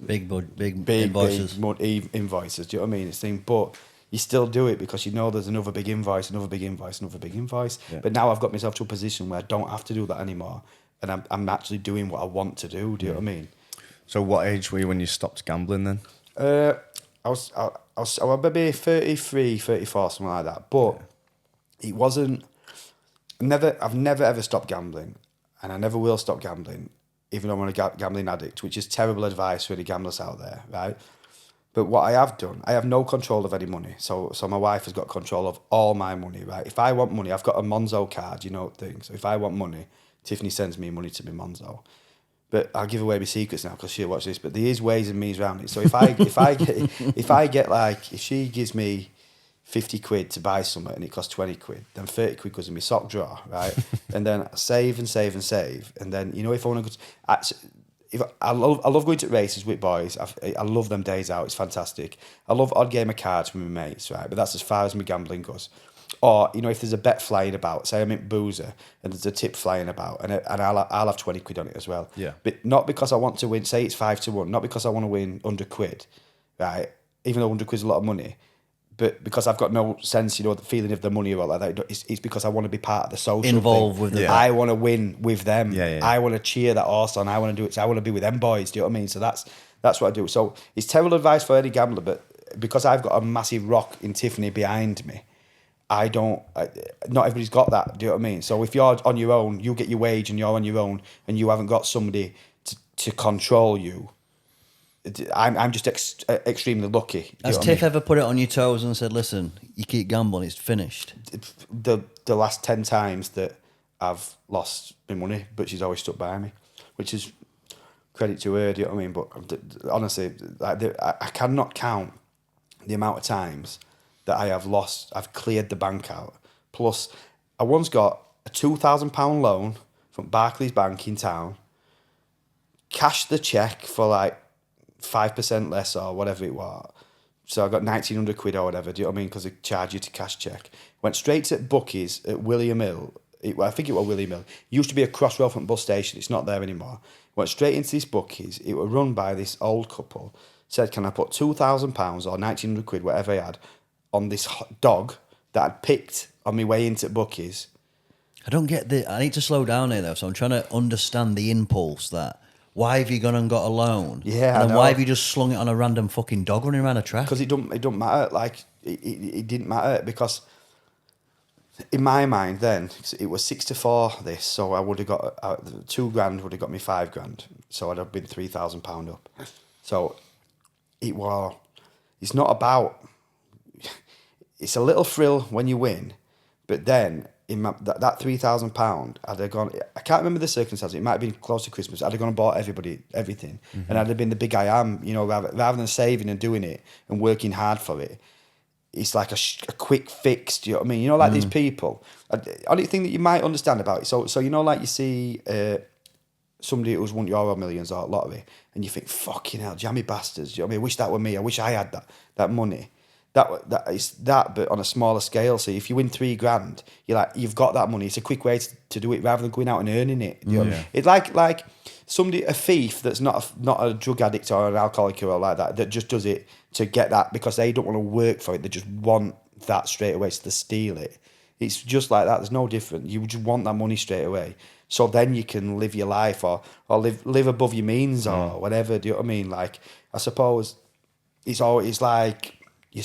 big invoices. Big invoices, do you know what I mean? It's thing, but you still do it because you know there's another big invoice. Yeah. But now I've got myself to a position where I don't have to do that anymore, and I'm actually doing what I want to do. Do you know what I mean? So what age were you when you stopped gambling then? I was maybe 33, 34, something like that. But it wasn't. I've never ever stopped gambling, and I never will stop gambling, even though I'm a gambling addict, which is terrible advice for any gamblers out there, right? But what I have done, I have no control of any money. So my wife has got control of all my money, right? If I want money, I've got a Monzo card, you know, thing. So if I want money, Tiffany sends me money to my Monzo. But I'll give away my secrets now because she'll watch this. But there is ways and means around it. So if I get like, if she gives me 50 quid to buy something and it costs 20 quid, then 30 quid goes in my sock drawer, right? And then I save and save and save. And then, you know, if I want to go I love going to races with boys. I love them days out. It's fantastic. I love odd game of cards with my mates, right? But that's as far as my gambling goes. Or, you know, if there's a bet flying about, say I'm in Boozer and there's a tip flying about, and I'll have 20 quid on it as well. Yeah. But not because I want to win, say it's 5-1, not because I want to win 100 quid, right? Even though 100 quid's a lot of money, but because I've got no sense, you know, the feeling of the money or like that. It's because I want to be part of the social Involved thing. with the... I want to win with them. Yeah. I want to cheer that horse on. I want to do it. So I want to be with them boys. Do you know what I mean? So that's what I do. So it's terrible advice for any gambler, but because I've got a massive rock in Tiffany behind me, not everybody's got that. Do you know what I mean? So if you're on your own, you get your wage and you're on your own and you haven't got somebody to control you, I'm just extremely lucky. Has Tiff ever put it on your toes and said, listen, you keep gambling, it's finished? The last 10 times that I've lost my money, but she's always stuck by me, which is credit to her, do you know what I mean? But honestly, I cannot count the amount of times that I have lost. I've cleared the bank out. Plus, I once got a £2,000 loan from Barclays Bank in town, cashed the cheque for like 5% less or whatever it was. So I got 1,900 quid or whatever, do you know what I mean? Because they charge you to cash check. Went straight to Bucky's at William Hill. I think it was William Hill. It used to be a Crossrail front bus station. It's not there anymore. Went straight into this Bucky's. It was run by this old couple. Said, can I put £2,000 or 1,900 quid, whatever I had, on this dog that I'd picked on my way into Bucky's? I don't get I need to slow down here though, so I'm trying to understand the impulse that, why have you gone and got a loan? Yeah, and then why have you just slung it on a random fucking dog running around a track? Because it don't matter. Like, it didn't matter because in my mind then, it was 6-4 this, so I would have got £2,000 would have got me £5,000, so I'd have been £3,000 up. So it's not about, it's a little thrill when you win, but then in that £3,000, I'd have gone, I can't remember the circumstances, it might have been close to Christmas, I'd have gone and bought everybody everything, and I'd have been the big I am, you know, rather than saving and doing it and working hard for it. It's like a quick fix, do you know what I mean? You know, like these people, only thing that you might understand about it, so you know, like you see somebody who's won Euro Millions or lottery, and you think, fucking hell, jammy bastards, do you know what I mean? I wish that were me, I wish I had that money. That is that, but on a smaller scale. So if you win £3,000, you're like, you've got that money. It's a quick way to do it rather than going out and earning it. You know? Yeah. It's like somebody, a thief that's not a drug addict or an alcoholic or like that just does it to get that because they don't want to work for it. They just want that straight away, so they steal it. It's just like that. There's no different. You just want that money straight away. So then you can live your life or live above your means or whatever. Do you know what I mean? Like, I suppose it's always like, you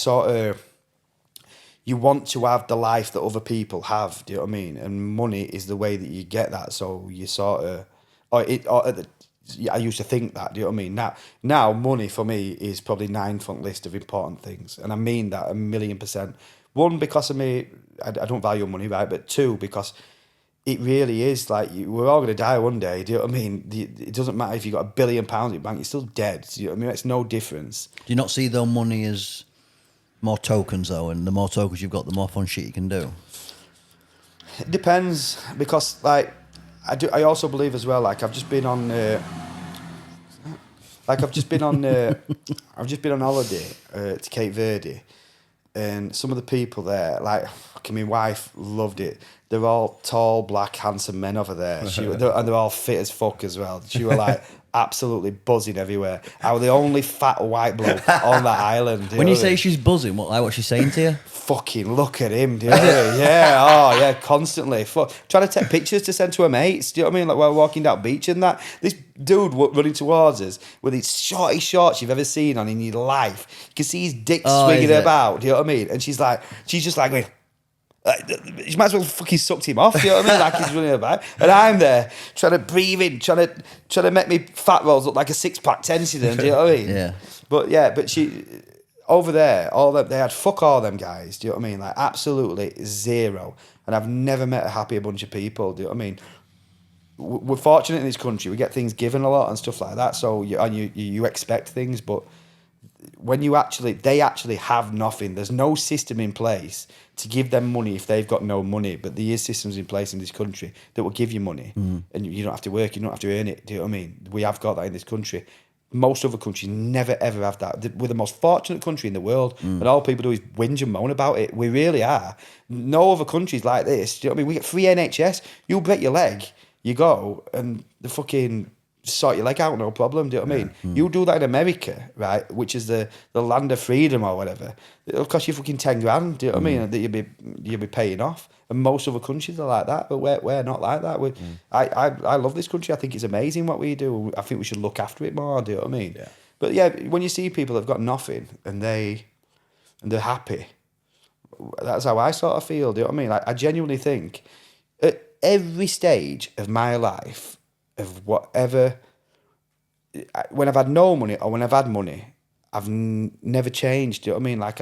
want to have the life that other people have, do you know what I mean? And money is the way that you get that. So you I used to think that, do you know what I mean? Now money for me is probably 9th on the list of important things. And I mean that 1,000,000%. One, because of me, I don't value money, right? But two, because it really is like, we're all going to die one day, do you know what I mean? It doesn't matter if you've got £1 billion in your bank, you're still dead. Do you know what I mean? It's no difference. Do you not see though money as more tokens though, and the more tokens you've got, the more fun shit you can do? It depends, because like I also believe as well, like I've just been on holiday to Cape Verde, and some of the people there, like fucking my wife loved it. They're all tall, black, handsome men over there, and they're all fit as fuck as well. She was like absolutely buzzing everywhere. I was the only fat white bloke on that island. When you say she's buzzing, what's she saying to you? Fucking look at him, do you know what I mean? Yeah, oh yeah, constantly. Trying to take pictures to send to her mates, do you know what I mean? Like we're walking down beach and that. This dude running towards us with his shortest shorts you've ever seen on in your life. You can see his dick swinging about, do you know what I mean? And she's just like going, you might as well fucking sucked him off, you know what I mean? Like he's running about. And I'm there trying to breathe in, trying to make me fat rolls look like a 6-pack tension, do you know what I mean? Yeah. But she, over there, they had fuck all them guys, do you know what I mean? Like absolutely zero. And I've never met a happier bunch of people, do you know what I mean? we're fortunate in this country. We get things given a lot and stuff like that. So you expect things, but when they actually have nothing. There's no system in place to give them money if they've got no money. But there is systems in place in this country that will give you money, and you don't have to work. You don't have to earn it. Do you know what I mean? We have got that in this country. Most other countries never ever have that. We're the most fortunate country in the world, and all people do is whinge and moan about it. We really are. No other countries like this. Do you know what I mean? We get free NHS. You break your leg, you go, and the fucking sort your leg out, no problem. Do you know what I mean? You do that in America, right, which is the land of freedom or whatever. It'll cost you fucking 10 grand. Do you know what I mean? That you'll be paying off. And most other countries are like that, but we're not like that. I love this country. I think it's amazing what we do. I think we should look after it more. Do you know what I mean? Yeah. But yeah, when you see people that've got nothing and they're happy, that's how I sort of feel. Do you know what I mean? I genuinely think at every stage of my life, of whatever, when I've had no money or when I've had money, I've never changed. Do you know what I mean? Like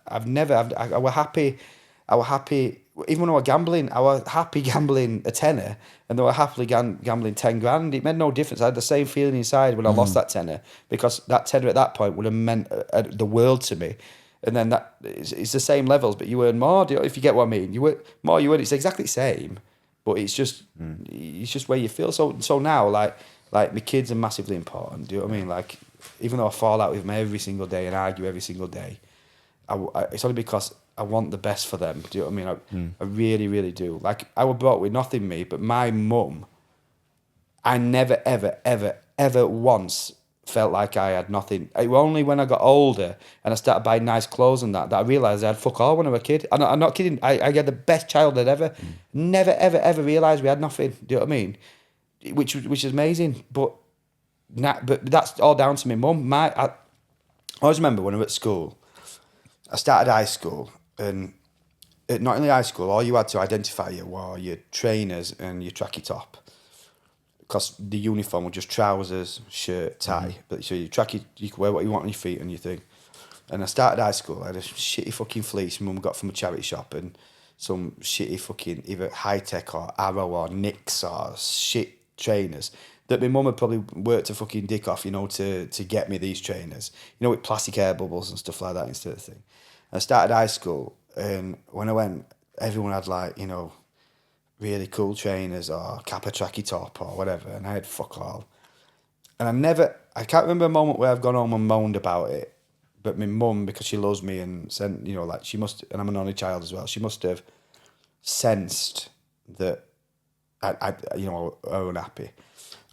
I was happy. Even when I was gambling, I was happy gambling a tenner, and I was happily gambling 10 grand. It made no difference. I had the same feeling inside when I lost that tenner, because that tenner at that point would have meant the world to me. And then it's the same levels, but you earn more. If you get what I mean, you earn. It's exactly the same, but it's just where you feel. So now, like my kids are massively important. Do you know what I mean? Like, even though I fall out with them every single day and argue every single day, it's only because I want the best for them. Do you know what I mean? I really, really do. Like, I was brought with nothing, me, but my mum, I never, ever, ever, ever once felt like I had nothing. It was only when I got older and I started buying nice clothes and that I realised I had fuck all when I was a kid. I'm not kidding. I had the best childhood ever. Never, ever, ever realised we had nothing. Do you know what I mean? Which is amazing. But that's all down to my mum. I always remember when I was at school, I started high school, and not only high school, all you had to identify you were your trainers and your tracky top. Because the uniform was just trousers, shirt, tie. But so your tracky, you could wear what you want on your feet and your thing. And I started high school, I had a shitty fucking fleece my mum got from a charity shop, and some shitty fucking either High-Tech or Arrow or Nicks or shit trainers that my mum had probably worked a fucking dick off, to get me these trainers. With plastic air bubbles and stuff like that instead of thing. I started high school, and when I went, everyone had really cool trainers or Kappa tracky top or whatever, and I had fuck all. And I can't remember a moment where I've gone home and moaned about it, but my mum, because she loves me and sent, she must, and I'm an only child as well, she must have sensed that I unhappy.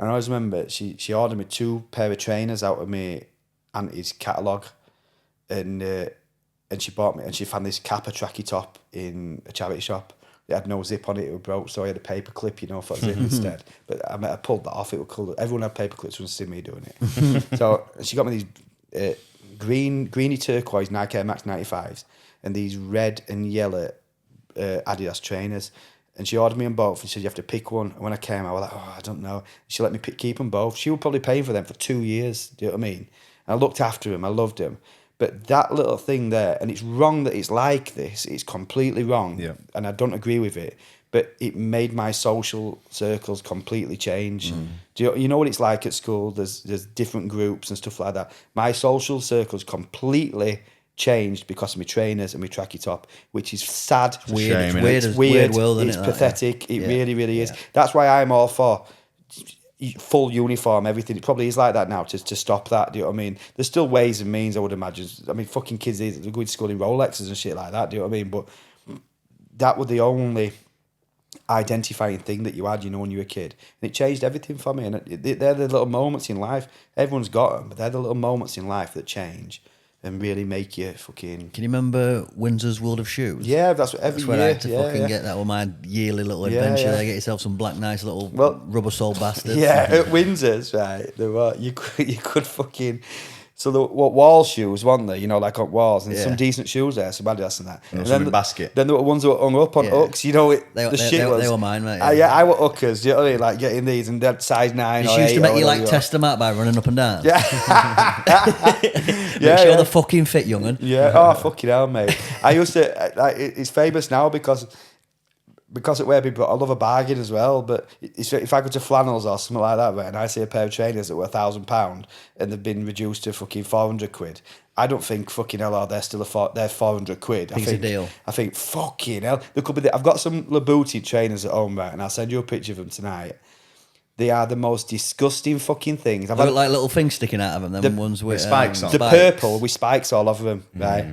And I always remember she ordered me 2 pair of trainers out of my auntie's catalogue, and she bought me, and she found this Kappa tracky top in a charity shop. It had no zip on it, it was broke, so I had a paper clip, for a zip instead. But I pulled that off, it was cool. Everyone had paper clips when they see me doing it. So she got me these greeny turquoise Nike Air Max 95s and these red and yellow Adidas trainers. And she ordered me them both and said, you have to pick one. And when I came, I was like, I don't know. She let me keep them both. She was probably paying for them for 2 years, do you know what I mean? And I looked after them, I loved them. But that little thing there, and it's wrong that it's like this, it's completely wrong, and I don't agree with it, but it made my social circles completely change. Do you know what it's like at school? There's different groups and stuff like that. My social circles completely changed because of my trainers and my tracky top, which is sad. Weird. It's weird. World, it's pathetic. It really, really is. Yeah. That's why I'm all for full uniform, everything. It probably is like that now to stop that. Do you know what I mean? There's still ways and means, I would imagine. I mean, fucking kids, they're going to school in Rolexes and shit like that. Do you know what I mean? But that was the only identifying thing that you had, when you were a kid. And it changed everything for me. And they're the little moments in life. Everyone's got them, but they're the little moments in life that change and really make you fucking... Can you remember Windsor's World of Shoes? Yeah, that's what every year. I had to fucking get that with my yearly little adventure there. Get yourself some black nice little rubber sole bastards. Yeah, at Windsor's, right, there were, you could fucking... So the wall shoes, weren't they? Like on walls, and some decent shoes there, some Adidas and that. And then basket. Then there were ones that were hung up on hooks. They were mine, mate. I were hookers. Do you know what I mean? Like getting these, and they're size 9 she or 8. She used to make you test them out by running up and down. Yeah. Make sure they're fucking fit, young'un. Yeah. Oh fucking hell, mate. I used to. It's famous now because because it where people, I love a bargain as well. But if I go to Flannels or something like that, right, and I see a pair of trainers that were £1,000 and they've been reduced to fucking 400 quid, I don't think fucking hell, they're still they're 400 quid. It's a deal. I think fucking hell, there could be. I've got some Louboutin trainers at home, right, and I'll send you a picture of them tonight. They are the most disgusting fucking things. They look like little things sticking out of them. Them ones with spikes on. The purple with spikes all over them, right?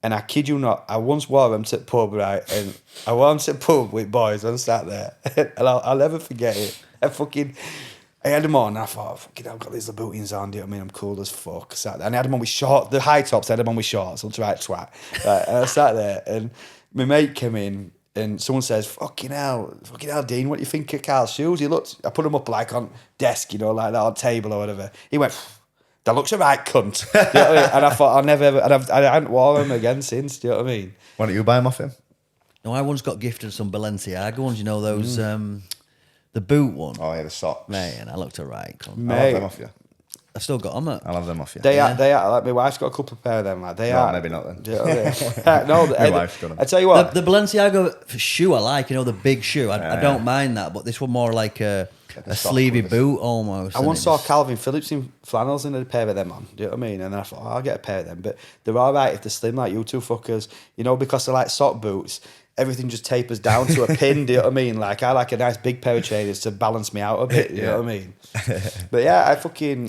And I kid you not, I once wore them to the pub, right? And I wore them to the pub with boys and sat there. And I'll never forget it. I had them on and I thought, fucking I've got these Louboutins on, do you know what I mean? I'm cool as fuck. Sat there. And I had them on with shorts, the high tops, I had them on with shorts. I'm right twat. Right? And I sat there and my mate came in and someone says, fucking hell, Dean, what do you think of Carl's shoes? He looked, I put them up like on desk, you know, like that, on table or whatever. He went, that looks a right cunt. You know what I mean? And I thought, I'll never ever, and I haven't worn them again since, do you know what I mean? Why don't you buy them off him? No, I once got gifted some Balenciaga ones, you know, those, the boot one. Oh, yeah, the socks. Mate, and I looked a right cunt. I'll have them off you. I still got them. I'll have them off you. They are, like, my wife's got a couple of pair of them, like, they No, are. maybe not then. Do you know what I mean? No, My wife's got 'em. I tell you what. The Balenciaga shoe I like, you know, the big shoe. I don't mind that, but this one more like a sock sleevey with boot almost. I and once it saw just- Calvin Phillips in flannels and had a pair of them on. Do you know what I mean? And I thought, I'll get a pair of them. But they're all right if they're slim like you two fuckers. You know, because they're like sock boots, everything just tapers down to a pin. Do you know what I mean? Like, I like a nice big pair of trainers to balance me out a bit. You know what I mean? But yeah,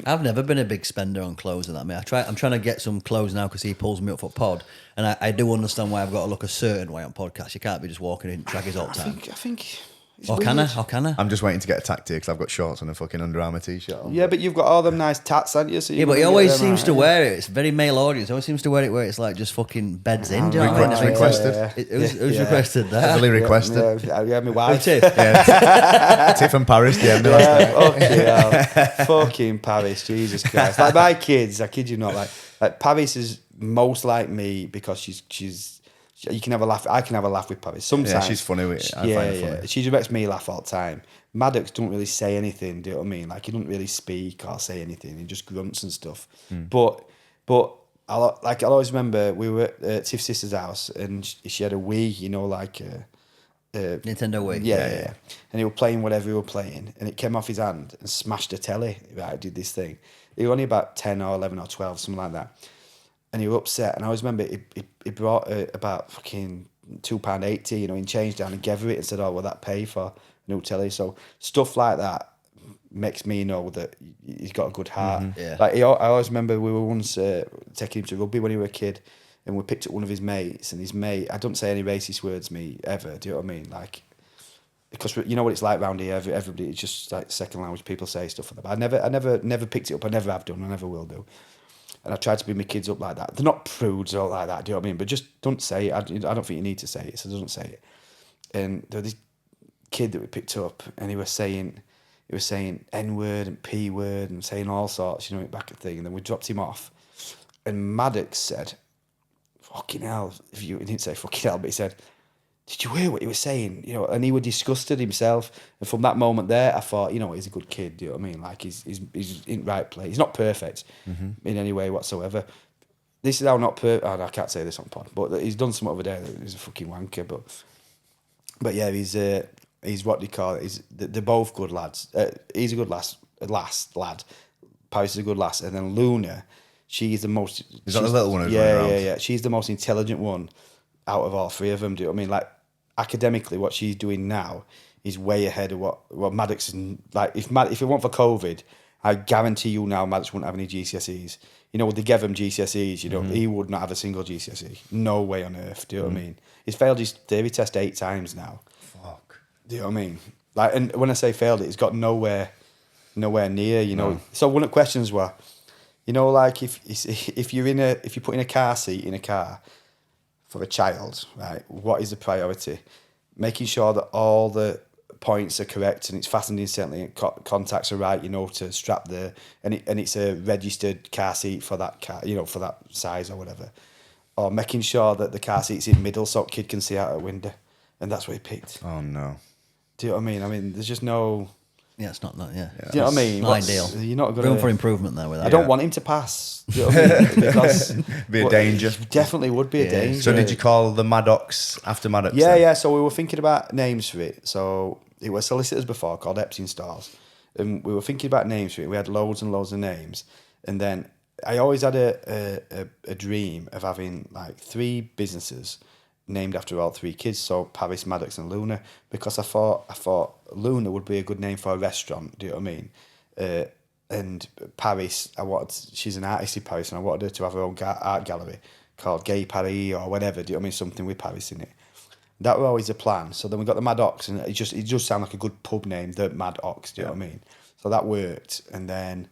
I've never been a big spender on clothes and that. I mean, I'm trying to get some clothes now because he pulls me up for pod, and I do understand why I've got to look a certain way on podcasts. You can't be just walking in trackers all the time. I think. It's Or can I? weird. Or can I? I'm just waiting to get attacked here because I've got shorts and a fucking Under Armour t-shirt on. Yeah, but you've got all them nice tats, haven't you? So Yeah, but he always seems to wear it. It's very male audience. Always seems to wear it where it's like just fucking beds in. Do you know what I mean? Requested. Who's requested that? Heavily requested. Yeah, my wife. Tiff. Tiff and Paris, the end of last night. Yeah, fucking Paris, Jesus Christ! Like my kids, I kid you not. Like Paris is most like me because she's. You can have a laugh. I can have a laugh with Paris. Sometimes Yeah, she's funny with it. I find it funny. She just makes me laugh all the time. Maddox don't really say anything. Do you know what I mean? Like he doesn't really speak or say anything. He just grunts and stuff. But I'll always remember we were at Tiff's sister's house and she had a Wii. You know, like. Nintendo Wii. Yeah. And he was playing whatever he was playing, and it came off his hand and smashed a telly. Right, did this thing. He was only about 10 or 11 or 12, something like that. And he was upset. And I always remember he brought about fucking £2.80, you know, in change down and gave her it and said, "Oh, will that pay for a new telly?" So stuff like that makes me know that he's got a good heart. Yeah. Like I always remember we were once taking him to rugby when he was a kid. And we picked up one of his mates, and his mate, I don't say any racist words to me ever, do you know what I mean? Like, because you know what it's like round here, everybody, it's just like second language, people say stuff like that. But I never picked it up, I never have done, I never will do. And I try to bring my kids up like that. They're not prudes or like that, do you know what I mean? But just don't say it. I don't think you need to say it, so don't say it. And there was this kid that we picked up, and he was saying N-word and P-word and saying all sorts, you know, back at thing. And then we dropped him off, and Maddox said, "Fucking hell!" He didn't say "fucking hell," but he said, "Did you hear what he was saying?" You know, and he was disgusted himself. And from that moment there, I thought, you know, he's a good kid. Do you know what I mean? Like he's in the right place. He's not perfect in any way whatsoever. This is how not perfect. Oh, I can't say this on pod, but he's done some over there. He's a fucking wanker, but yeah, he's what do you call it? They're both good lads. He's a good lad. Paris is a good lass, and then Luna. She's the most. Is that the little one who's yeah, running around? yeah. She's the most intelligent one out of all three of them. Do you know what I mean? Like academically, what she's doing now is way ahead of what Maddox is. Like if it weren't for COVID, I guarantee you now Maddox wouldn't have any GCSEs. You know, they gave him GCSEs. You know, he would not have a single GCSE. No way on earth. Do you know what I mean? He's failed his theory test 8 times now. Fuck. Do you know what I mean? Like, and when I say failed it, he's got nowhere near. You know. So one of the questions were. You know, like if you're putting a car seat in a car for a child, right? What is the priority? Making sure that all the points are correct and it's fastened instantly and contacts are right. You know, to strap and it's a registered car seat for that car. You know, for that size or whatever. Or making sure that the car seat's in middle so a kid can see out a window, and that's what he picked. Oh no. Do you know what I mean? There's just no. Yeah, it's not yeah. Do you know what I mean? Not ideal. You're not going Room for improvement there with that. I don't want him to pass. Do you know what I mean? Because Be a danger. it definitely would be a danger. So did you call the Maddox after Maddox? Yeah, then? yeah. So we were thinking about names for it. So it was solicitors before called Epstein Stars, and we were thinking about names for it. We had loads and loads of names, and then I always had a dream of having like 3 businesses named after all 3 kids. So Paris, Maddox, and Luna, because I thought Luna would be a good name for a restaurant. Do you know what I mean? And Paris, she's an artist in Paris, and I wanted her to have her own art gallery called Gay Paris or whatever. Do you know what I mean? Something with Paris in it. That was always the plan. So then we got the Mad Ox, and it just sounded like a good pub name, the Mad Ox. Do you know what I mean? So that worked, and then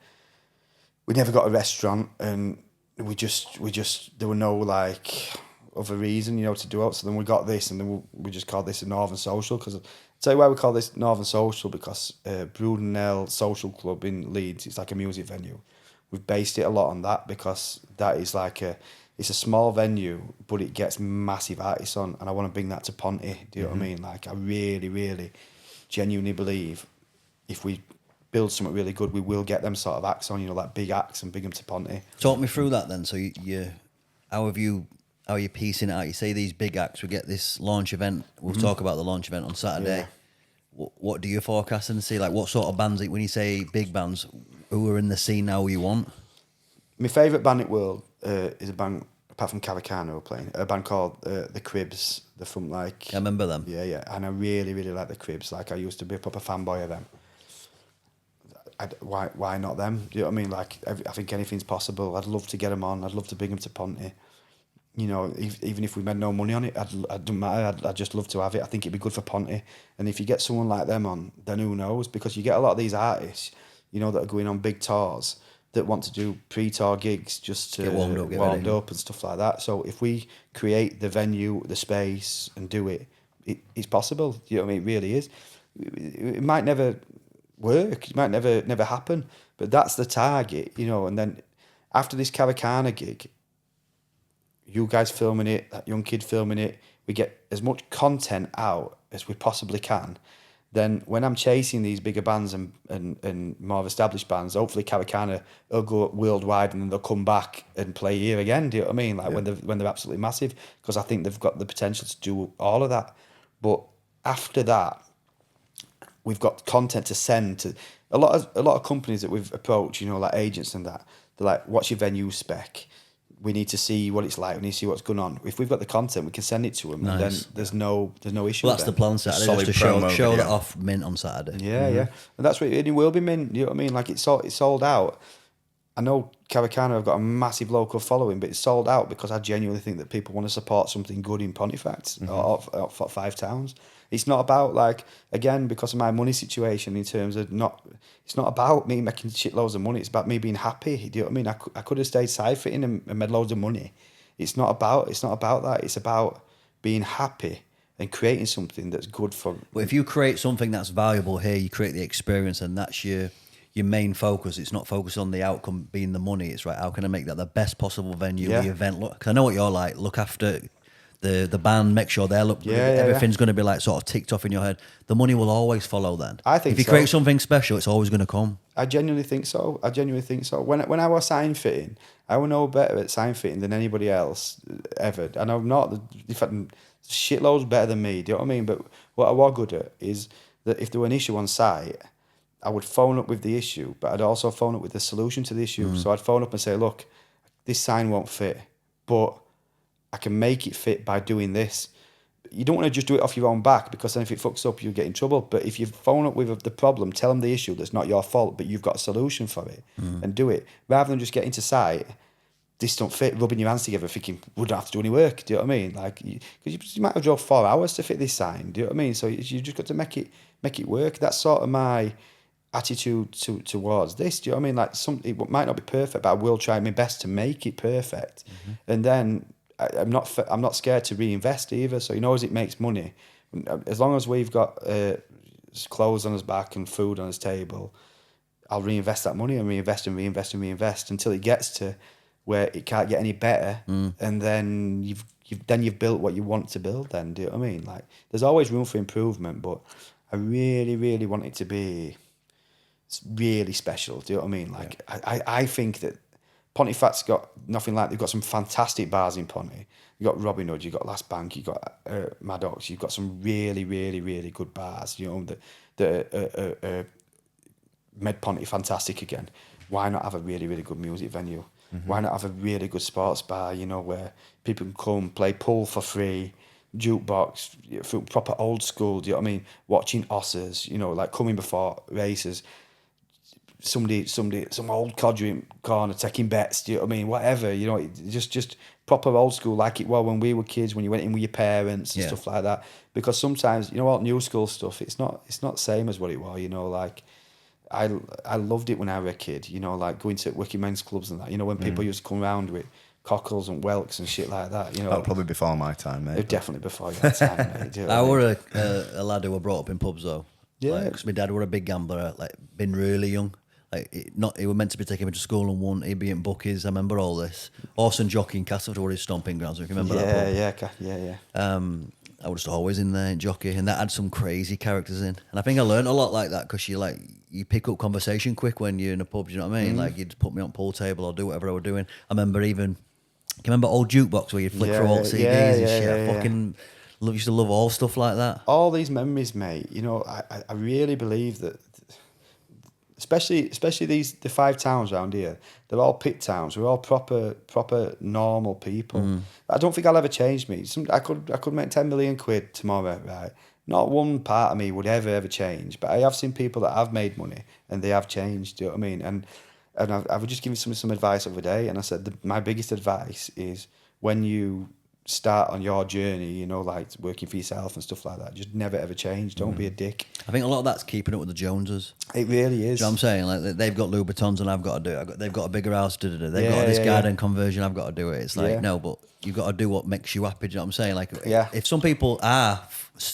we never got a restaurant, and we just there were no like other reason, to do it. So then we got this, and then we just called this a Northern Social. Because I'll tell you why we call this Northern Social, because Brudenell Social Club in Leeds, it's like a music venue. We've based it a lot on that, because that is like it's a small venue, but it gets massive artists on, and I want to bring that to Ponty. Do you know what I mean? Like, I really, really, genuinely believe if we build something really good, we will get them sort of acts on, like big acts, and bring them to Ponty. Talk me through that then. So how are you piecing it out? You say these big acts, we get this launch event. We'll talk about the launch event on Saturday. Yeah. What do you forecast and see? Like, what sort of bands, when you say big bands, who are in the scene now you want? My favourite band in the world is a band, apart from Cavacana, who are playing, a band called The Cribs. They're from like... I remember them. Yeah, yeah. And I really, really like The Cribs. Like, I used to be a proper fanboy of them. Why not them? Do you know what I mean? Like, I think anything's possible. I'd love to get them on. I'd love to bring them to Ponty. Even if we made no money on it, it doesn't matter. I'd just love to have it. I think it'd be good for Ponty. And if you get someone like them on, then who knows? Because you get a lot of these artists, that are going on big tours, that want to do pre-tour gigs just to get warmed up and stuff like that. So if we create the venue, the space, and do it, it's possible. Do you know what I mean? It really is. It might never work. It might never happen. But that's the target, And then after this Cavacana gig, you guys filming it, that young kid filming it, we get as much content out as we possibly can. Then when I'm chasing these bigger bands and more established bands, hopefully Cavacana will go worldwide, and then they'll come back and play here again. Do you know what I mean? Like when they're absolutely massive, because I think they've got the potential to do all of that. But after that, we've got content to send to a lot of companies that we've approached, like agents and that. They're like, "What's your venue spec? We need to see what it's like. We need to see what's going on." If we've got the content, we can send it to them, nice. and then there's no issue. Well, that's the plan Saturday, Solid just to promo show video. that off mint on Saturday. Yeah, yeah, and that's what it will be mint. You know what I mean? Like it's sold out. I know Cavacana have got a massive local following, but it's sold out because I genuinely think that people want to support something good in Pontefract or 5 towns. It's not about, like, again, because of my money situation in terms of it's not about me making shitloads of money. It's about me being happy. Do you know what I mean? I could have stayed side fitting and made loads of money. It's not about that. It's about being happy and creating something that's good for... But if you create something that's valuable here, you create the experience, and that's your main focus. It's not focused on the outcome being the money. It's right, how can I make that the best possible venue, the event? Look, 'cause I know what you're like. Look after the band, make sure they look. Everything's going to be like sort of ticked off in your head. The money will always follow. Then I think if you so. create something special, it's always going to come. I genuinely think so. When I was sign fitting, I was no better at sign fitting than anybody else ever. And I'm not. In fact, shitloads better than me. Do you know what I mean? But what I was good at is that if there were an issue on site, I would phone up with the issue, but I'd also phone up with the solution to the issue. So I'd phone up and say, "Look, this sign won't fit, but I can make it fit by doing this." You don't want to just do it off your own back, because then if it fucks up, you'll get in trouble. But if you phone up with the problem, tell them the issue that's not your fault, but you've got a solution for it, and do it. Rather than just getting to site, this don't fit, rubbing your hands together, thinking, we don't have to do any work. Do you know what I mean? Like, because you might have drove 4 hours to fit this sign. Do you know what I mean? So you just got to make it work. That's sort of my attitude towards this. Do you know what I mean? Like, it might not be perfect, but I will try my best to make it perfect. And then I'm not scared to reinvest either. So as it makes money, as long as we've got clothes on his back and food on his table, I'll reinvest that money and reinvest until it gets to where it can't get any better, and then you've built what you want to build. Then, do you know what I mean? Like, there's always room for improvement, but I really, really want it to be it's really special. Do you know what I mean? Like, I think that Pontefract's got nothing like. They've got some fantastic bars in Ponty. You got Robin Hood, you got Last Bank, you got Maddox. You've got some really, really, really good bars. You know that made Ponty fantastic again. Why not have a really, really good music venue? Why not have a really good sports bar? You know, where people can come play pool for free, jukebox, proper old school. Do you know what I mean? Watching Osses, you know, like coming before races. Some old codger in corner taking bets. Do you know what I mean? Whatever, you know, just proper old school like it was when we were kids, when you went in with your parents and stuff like that. Because sometimes, you know what, new school stuff, it's not the same as what it was. You know, like I loved it when I was a kid. You know, like going to working men's clubs and that. You know, when people used to come around with cockles and whelks and shit like that. You know, that probably before my time, mate. Definitely before your time, mate. Do you know I what were a lad who were brought up in pubs though. Yeah. Because my dad were a big gambler, like been really young. Like he were meant to be taking me to school and won. He'd be in bookies. I remember all this. Horse and jockey in Castleford were his stomping grounds. If you remember that pub. Yeah. I was just always in there in jockey, and that had some crazy characters in. And I think I learned a lot like that because you pick up conversation quick when you're in a pub. You know what I mean? Like you'd put me on pool table or do whatever I was doing. I remember can you remember old jukebox where you'd flick through old CDs and shit? I fucking used to love all stuff like that. All these memories, mate. You know, I really believe that. Especially the 5 towns around here, they're all pit towns. We're all proper normal people. I don't think I'll ever change me. I could make 10 million quid tomorrow, right? Not one part of me would ever change. But I have seen people that have made money and they have changed. Do you know what I mean? And I was just giving some advice the other day, and I said my biggest advice is when you start on your journey, you know, like working for yourself and stuff like that, just never ever change. Don't be a dick. I think a lot of that's keeping up with the Joneses. It really is. Do you know what I'm saying? Like they've got Louboutins and I've got to do it. They've got a bigger house to do. They've got this garden conversion. I've got to do it. It's like no, but you've got to do what makes you happy. Do you know what I'm saying? Like if some people are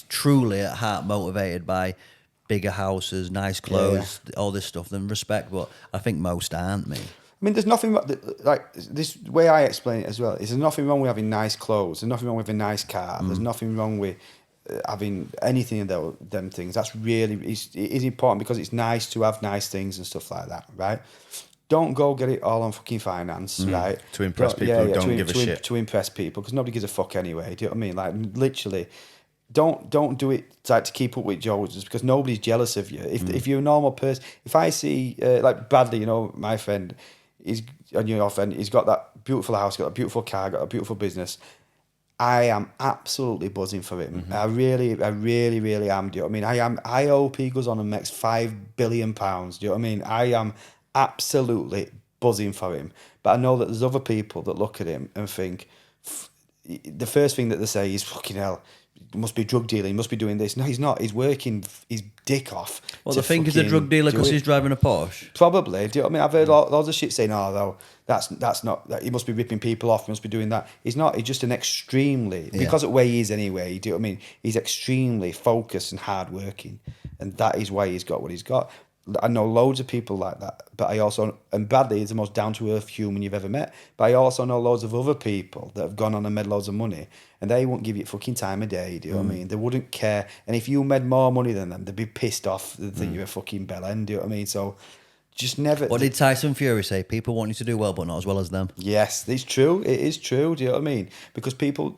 truly at heart motivated by bigger houses, nice clothes, all this stuff, then respect. But I think most aren't, me. I mean, there's nothing like this way I explain it as well. There's nothing wrong with having nice clothes. There's nothing wrong with a nice car. There's nothing wrong with having anything of them things. That's really it is important because it's nice to have nice things and stuff like that, right? Don't go get it all on fucking finance, right? To impress people who don't give a shit. To impress people because nobody gives a fuck anyway. Do you know what I mean? Like literally. Don't do it like to keep up with Joneses because nobody's jealous of you. If you're a normal person, if I see like Bradley, you know, my friend. He's got that beautiful house, got a beautiful car, got a beautiful business. I am absolutely buzzing for him. I really am. Do you know what I mean? I hope he goes on and makes £5 billion. Do you know what I mean? I am absolutely buzzing for him. But I know that there's other people that look at him and think the first thing that they say is fucking hell. He must be drug dealing. He must be doing this. No, he's not. He's working his dick off. Well, they think he's a drug dealer because he's driving a Porsche. Probably. Do you know what I mean? I've heard lots of shit saying, "Oh, though, that's not. He must be ripping people off. He must be doing that." He's not. He's just an extremely because of where he is anyway. Do you know what I mean? He's extremely focused and hardworking, and that is why he's got what he's got. I know loads of people like that, but and Bradley is the most down-to-earth human you've ever met, but I also know loads of other people that have gone on and made loads of money, and they won't give you fucking time of day, do you know what I mean? They wouldn't care, and if you made more money than them, they'd be pissed off, they'd think you're a fucking bellend, do you know what I mean? So, just never... What did Tyson Fury say? People want you to do well, but not as well as them. Yes, it's true, it is true, do you know what I mean? Because people,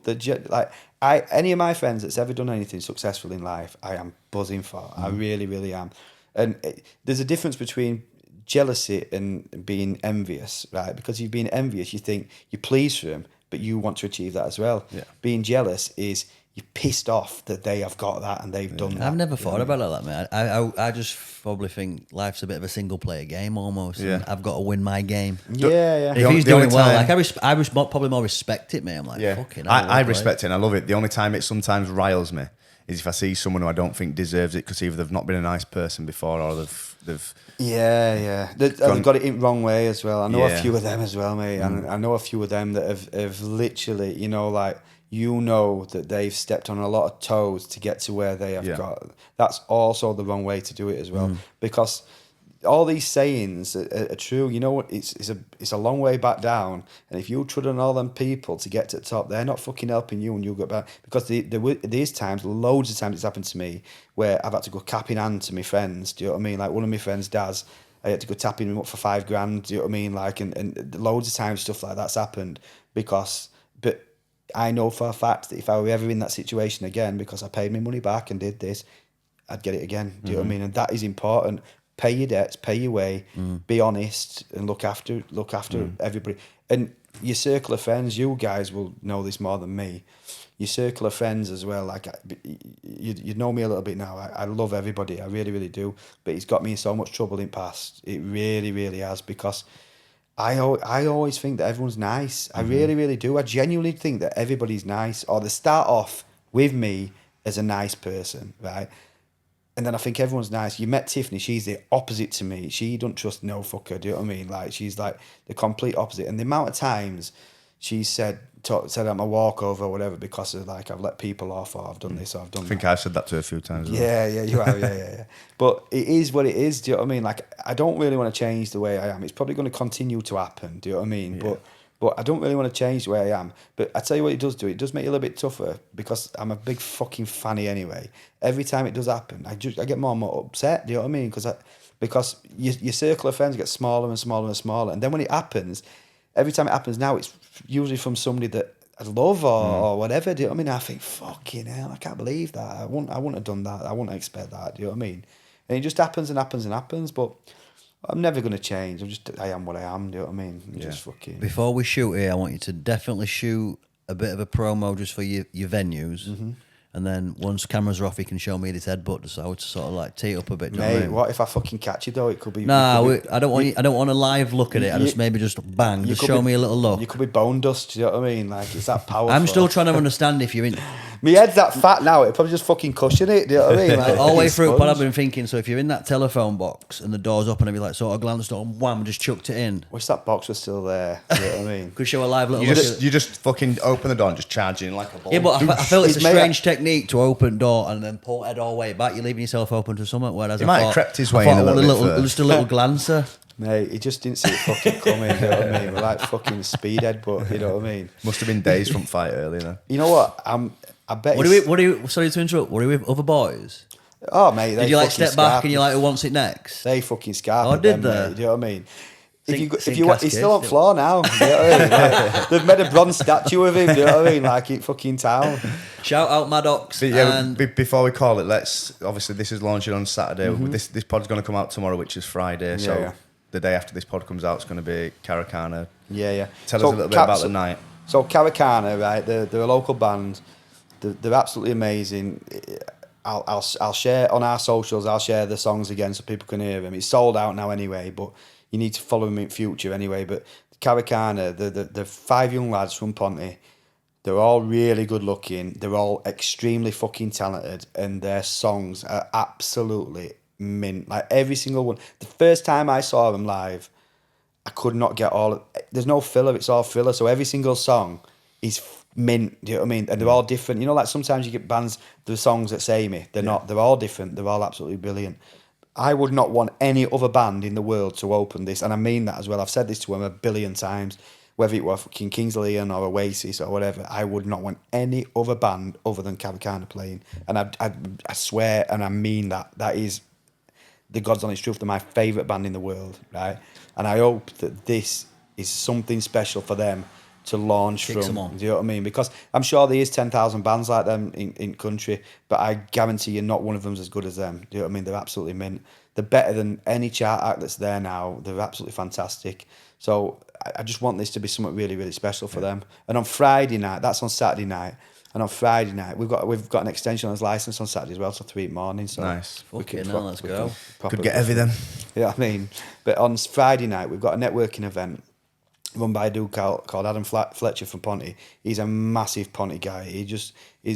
any of my friends that's ever done anything successful in life, I am buzzing for, I really, really am. And there's a difference between jealousy and being envious, right? Because you've been envious, you think you're pleased for them, but you want to achieve that as well. Yeah. Being jealous is you're pissed off that they have got that and they've done that. I've never thought about it like that, man. I just probably think life's a bit of a single player game almost. Yeah. I've got to win my game. Yeah. If he's doing well, like I probably more respect it, man. I'm like, fucking hell. I respect it and I love it. The only time it sometimes riles me is if I see someone who I don't think deserves it because either they've not been a nice person before or they've they've got it in wrong way as well. I know a few of them as well, mate. And I know a few of them that have literally, that they've stepped on a lot of toes to get to where they have got. That's also the wrong way to do it as well. Because all these sayings are true. You know what? It's a long way back down, and if you trod on all them people to get to the top, they're not fucking helping you, and you'll get back. Because there's times, loads of times, it's happened to me where I've had to go cap in hand to my friends. Do you know what I mean? Like one of my friends' dads, I had to go tapping him up for $5,000. Do you know what I mean? Like, and loads of times stuff like that's happened but I know for a fact that if I were ever in that situation again, because I paid my money back and did this, I'd get it again. Do you know what I mean? And that is important. Pay your debts, pay your way, be honest, and look after everybody. And your circle of friends, you guys will know this more than me. Your circle of friends as well. Like you know me a little bit now. I love everybody. I really, really do. But it's got me in so much trouble in the past. It really, really has, because I always think that everyone's nice. I really, really do. I genuinely think that everybody's nice, or they start off with me as a nice person, right? And then I think everyone's nice. You met Tiffany, she's the opposite to me. She don't trust no fucker, do you know what I mean? Like, she's like the complete opposite. And the amount of times she said I'm a walkover or whatever because of, like, I've let people off, or I've done this, or I've done that. I think I've said that to her a few times. Yeah, you have, yeah. But it is what it is, do you know what I mean? Like, I don't really want to change the way I am. It's probably going to continue to happen, do you know what I mean? Yeah. But I don't really want to change the way I am. But I tell you what it does do. It does make it a little bit tougher, because I'm a big fucking fanny anyway. Every time it does happen, I get more and more upset, do you know what I mean? Because your circle of friends gets smaller and smaller and smaller. And then when it happens, every time it happens now, it's usually from somebody that I love or whatever, do you know what I mean? I think, fucking hell, I can't believe that. I wouldn't have done that. I wouldn't expect that, do you know what I mean? And it just happens and happens and happens, but I'm never going to change. I am what I am, do you know what I mean? I'm just fucking... Before we shoot here, I want you to definitely shoot a bit of a promo just for your venues. Mm-hmm. And then once cameras are off, you can show me this headbutt, just so to sort of like tee it up a bit. Mate, what if I fucking catch you though? It could be... Nah, I don't want a live look at it. I just bang, just show me a little look. You could be bone dust, do you know what I mean? Like, it's that powerful. I'm still trying to understand if you're in... My head's that fat now, it'd probably just fucking cushion it, do you know what I mean? Like, all the way through, but I've been thinking, so if you're in that telephone box and the door's open, I'd be like, sort of glanced on, wham, just chucked it in. Wish that box was still there, do you know what I mean? Could show a live little You look. just fucking open the door and just charge in like a ball. Yeah, but I feel it's a Mate, strange technique to open door and then pull head all the way back. You're leaving yourself open to something. Whereas He might have crept his way in a little bit first. Just a little glancer. Mate, he just didn't see it fucking coming, you know what I mean? We're like fucking speedhead, but you know what I mean? Must have been days from fight earlier then. You know what? I bet. What are you? Sorry to interrupt. What are you with other boys? Oh, mate, Did you like step back and you're like, who wants it next? They fucking scarped. Oh, did they? Mate, do you know what I mean? If Sink you want, he's still on floor now. Do you know what I mean? Like, they've made a bronze statue of him. Do you know what I mean? Like in fucking town. Shout out Maddox. But yeah, and before we call it, obviously this is launching on Saturday. Mm-hmm. This pod's going to come out tomorrow, which is Friday. So the day after this pod comes out, it's going to be Caracana. Yeah. Tell us a little bit about the night. So Caracana, right? They're a local band. They're absolutely amazing. I'll share on our socials. I'll share the songs again so people can hear them. It's sold out now anyway, but you need to follow them in future anyway. But Caracana, the 5 young lads from Ponty, they're all really good looking. They're all extremely fucking talented, and their songs are absolutely mint. Like every single one. The first time I saw them live, I could not get all. There's no filler. It's all filler. So every single song is mint. Do you know what I mean? And they're all different. You know, like sometimes you get bands, the songs that say me. They're not. They're all different. They're all absolutely brilliant. I would not want any other band in the world to open this, and I mean that as well. I've said this to them 1 billion times. Whether it were fucking Kings of Leon or Oasis or whatever, I would not want any other band other than Caracana playing. And I swear, and I mean that. That is the God's honest truth. They're my favourite band in the world, right? And I hope that this is something special for them to launch from. Do you know what I mean? Because I'm sure there is 10,000 bands like them in country, but I guarantee you not one of them's as good as them. Do you know what I mean? They're absolutely mint. They're better than any chart act that's there now. They're absolutely fantastic. So I just want this to be something really, really special for them. And on Friday night, that's on Saturday night. And on Friday night, we've got an extension on his license on Saturday as well, so 3 in the morning. So nice. Let's go. Could get everything. Yeah, I mean. But on Friday night, we've got a networking event run by a dude called Adam Fletcher from Ponty. He's a massive Ponty guy. He's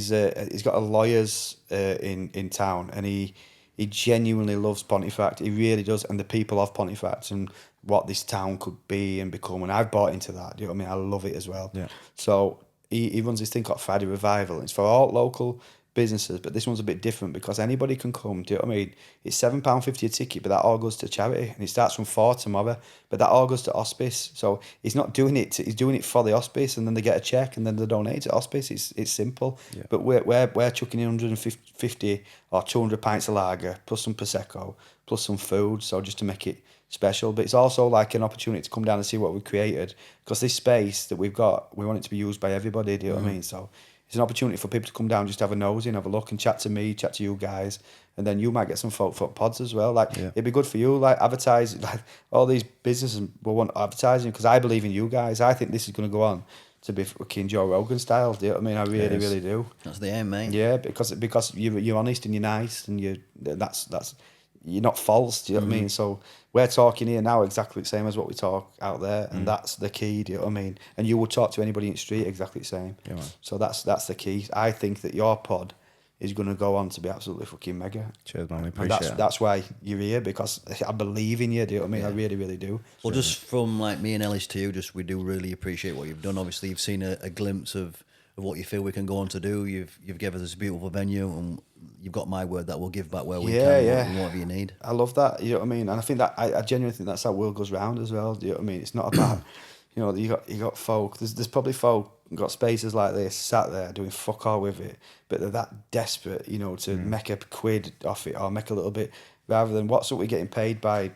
got a lawyers in town, and he genuinely loves Pontefract. He really does, and the people of Pontefract and what this town could be and become. And I've bought into that. Do you know what I mean? I love it as well. Yeah. So he runs this thing called Friday Revival. It's for all local businesses, but this one's a bit different because anybody can come. Do you know what I mean? It's £7.50 a ticket, but that all goes to charity, and it starts from 4 tomorrow. But that all goes to hospice. So he's not doing it. He's doing it for the hospice, and then they get a check, and then they donate to hospice. It's simple. Yeah. But we're chucking in 150 or 200 pints of lager plus some prosecco plus some food. So just to make it special, but it's also like an opportunity to come down and see what we've created, because this space that we've got, we want it to be used by everybody. Do you know what I mean? So it's an opportunity for people to come down, just have a nose in, have a look, and chat to me, chat to you guys, and then you might get some folk pods as well. Like it'd be good for you, like advertise. Like all these businesses will want advertising because I believe in you guys. I think this is going to go on to be fucking Joe Rogan style. Do you know what I mean? I really, really do. That's the aim, mate. Yeah, because you're honest and you're nice and that's you're not false. Do you know what I mean? So we're talking here now exactly the same as what we talk out there, and that's the key. Do you know what I mean? And you would talk to anybody in the street exactly the same. Yeah, man. So that's the key. I think that your pod is going to go on to be absolutely fucking mega. Cheers, man. We appreciate it. That's why you're here, because I believe in you. Do you know what I mean? I really, really do. Well, just from like me and Ellis to you, we do really appreciate what you've done. Obviously, you've seen a glimpse of what you feel we can go on to do. You've given us a beautiful venue, and you've got my word that we'll give back where we can, whatever you need. I love that. You know what I mean? And I think that I genuinely think that's how world goes round as well. Do you know what I mean? It's not about you got folk. There's probably folk got spaces like this sat there doing fuck all with it, but they're that desperate, to make a quid off it or make a little bit, rather than what's what we're getting paid by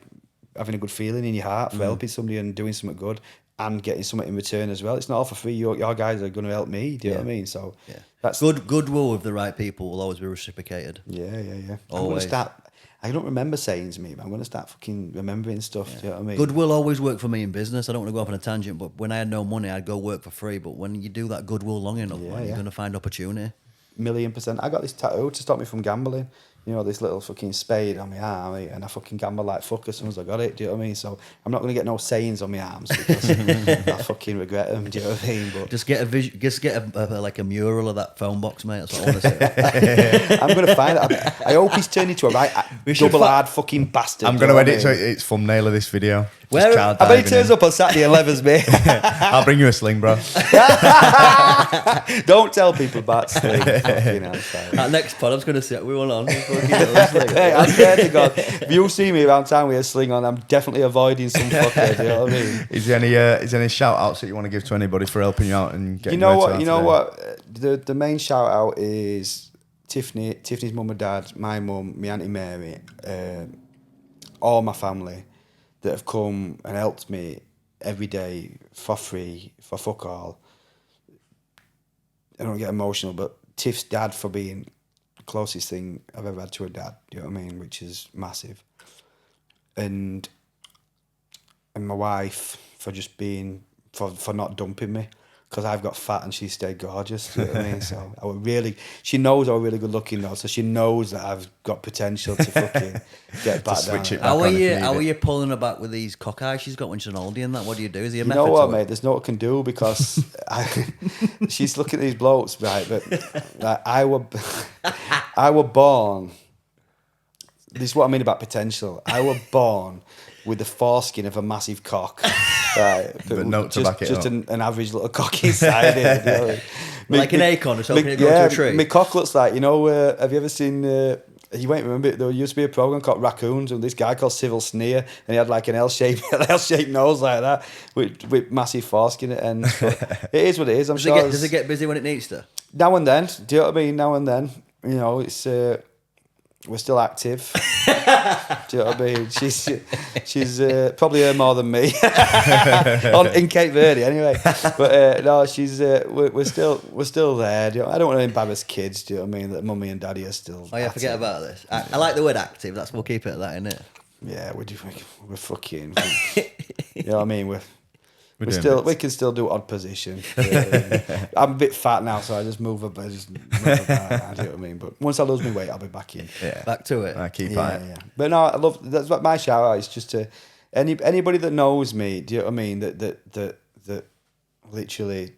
having a good feeling in your heart for helping somebody and doing something good and getting something in return as well. It's not all for free. Your guys are going to help me. Do you know what I mean? So that's goodwill with the right people will always be reciprocated. Yeah. Always. I don't remember saying to me, but I'm going to start fucking remembering stuff. Do you know what I mean? Goodwill always worked for me in business. I don't want to go off on a tangent, but when I had no money, I'd go work for free. But when you do that goodwill long enough, you're going to find opportunity. 1,000,000%. I got this tattoo to stop me from gambling. This little fucking spade on my arm, and I fucking gamble like fuck as soon as I got it. Do you know what I mean? So I'm not going to get no sayings on my arms because I fucking regret them. Do you know what I mean? But just get a mural of that phone box, mate. That's what I want to say. I'm going to find it. I hope he's turned into a right double-hard fucking bastard. I'm going to edit so it's thumbnail of this video. I bet he turns up on Saturday and levers me. I'll bring you a sling, bro. Don't tell people about sling. That next pod, I was going to say we went on. Hey, I swear to God, if you see me around town with a sling on, I'm definitely avoiding some fucker. Do you know what I mean? Is there any shout outs that you want to give to anybody for helping you out and getting You know what? The main shout out is Tiffany's mum and dad, my mum, my Auntie Mary, all my family that have come and helped me every day for free, for fuck all. I don't get emotional, but Tiff's dad for being the closest thing I've ever had to a dad, you know what I mean, which is massive. And my wife for just being, for not dumping me, because I've got fat and she stayed gorgeous, you know what I mean? So she knows I'm really good looking though, so she knows that I've got potential to fucking get back down. How are you pulling her back with these cock eyes she's got when she's an oldie and that? What do you do? Is he a method? You know what, mate? There's no what I can do because she's looking at these blokes, right? But like, I were born. This is what I mean about potential. I were born with the foreskin of a massive cock, right? But not to back it just up. An average little cock inside it. You know? Like an acorn or something that goes to a tree. My cock looks like, have you ever seen... you won't remember it. There used to be a program called Raccoons, and this guy called Civil Sneer, and he had like an L-shaped nose like that with massive foreskin at ends. But it is what it is. Does it get busy when it needs to? Now and then. Do you know what I mean? Now and then. It's we're still active. Do you know what I mean? She's probably earned more than me in Cape Verde anyway. But no, she's we're still there. Do you know? I don't want to embarrass kids. Do you know what I mean? That mummy and daddy are still. Oh yeah, forget about this. I like the word active. We'll keep it at that, innit? Yeah, we're fucking. You know what I mean? We can still do odd position. I'm a bit fat now, so I just move about. I do you know what I mean? But once I lose my weight, I'll be back in. Yeah. Back to it. I keep at it. Yeah. But no, I love. That's what my shout out is just to anybody that knows me. Do you know what I mean? That literally,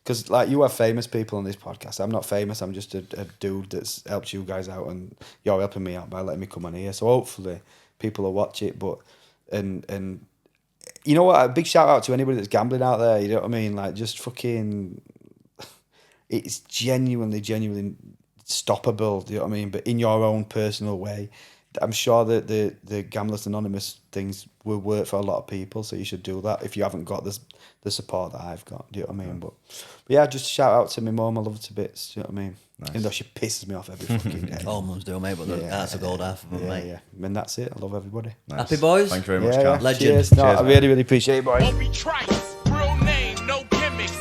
because like you have famous people on this podcast. I'm not famous. I'm just a dude that's helped you guys out, and you're helping me out by letting me come on here. So hopefully people will watch it. But and. You know what? A big shout out to anybody that's gambling out there. You know what I mean? Like, just fucking. It's genuinely stoppable. Do you know what I mean? But in your own personal way. I'm sure that the Gamblers Anonymous things will work for a lot of people, so you should do that if you haven't got the support that I've got. Do you know what I mean? But yeah, just shout out to my mum. I love her to bits. Do you know what I mean? Nice. Even though she pisses me off every fucking day. All mums do, mate, but that's a gold half of them, mate. Yeah, and that's it. I love everybody. Nice. Happy boys. Thank you very much, Yeah, Carl. Legend. Cheers. No, Cheers, I mate. really, really appreciate it, boys. Obi Trice, real name, no gimmicks.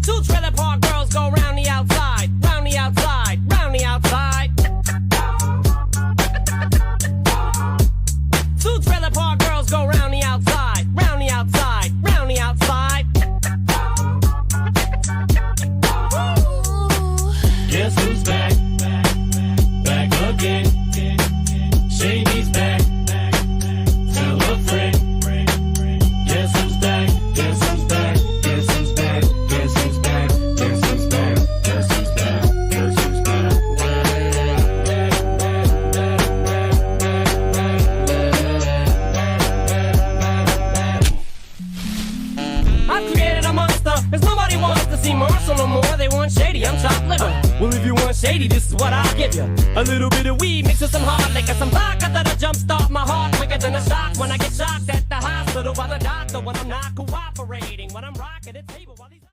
2 trailer park girls go round the outside, round the outside, round the outside. 2 trailer park girls go round the outside, round the outside, round the outside. Guess who's back? Back again. Shady's back. Tell a friend. Guess who's back? Guess who's back? Guess who's back? Guess who's back? Guess who's back? Guess who's back? Guess who's I've created a monster, cause nobody wants to see Marshall no more. They want Shady, I'm chopped liver. Well, if you want Shady, this is what I'll give you. A little bit of weed mixed with some hard liquor, some vodka that'll jumpstart my heart quicker than a shock when I get shocked at the hospital by the doctor when I'm not cooperating, when I'm rocking the table.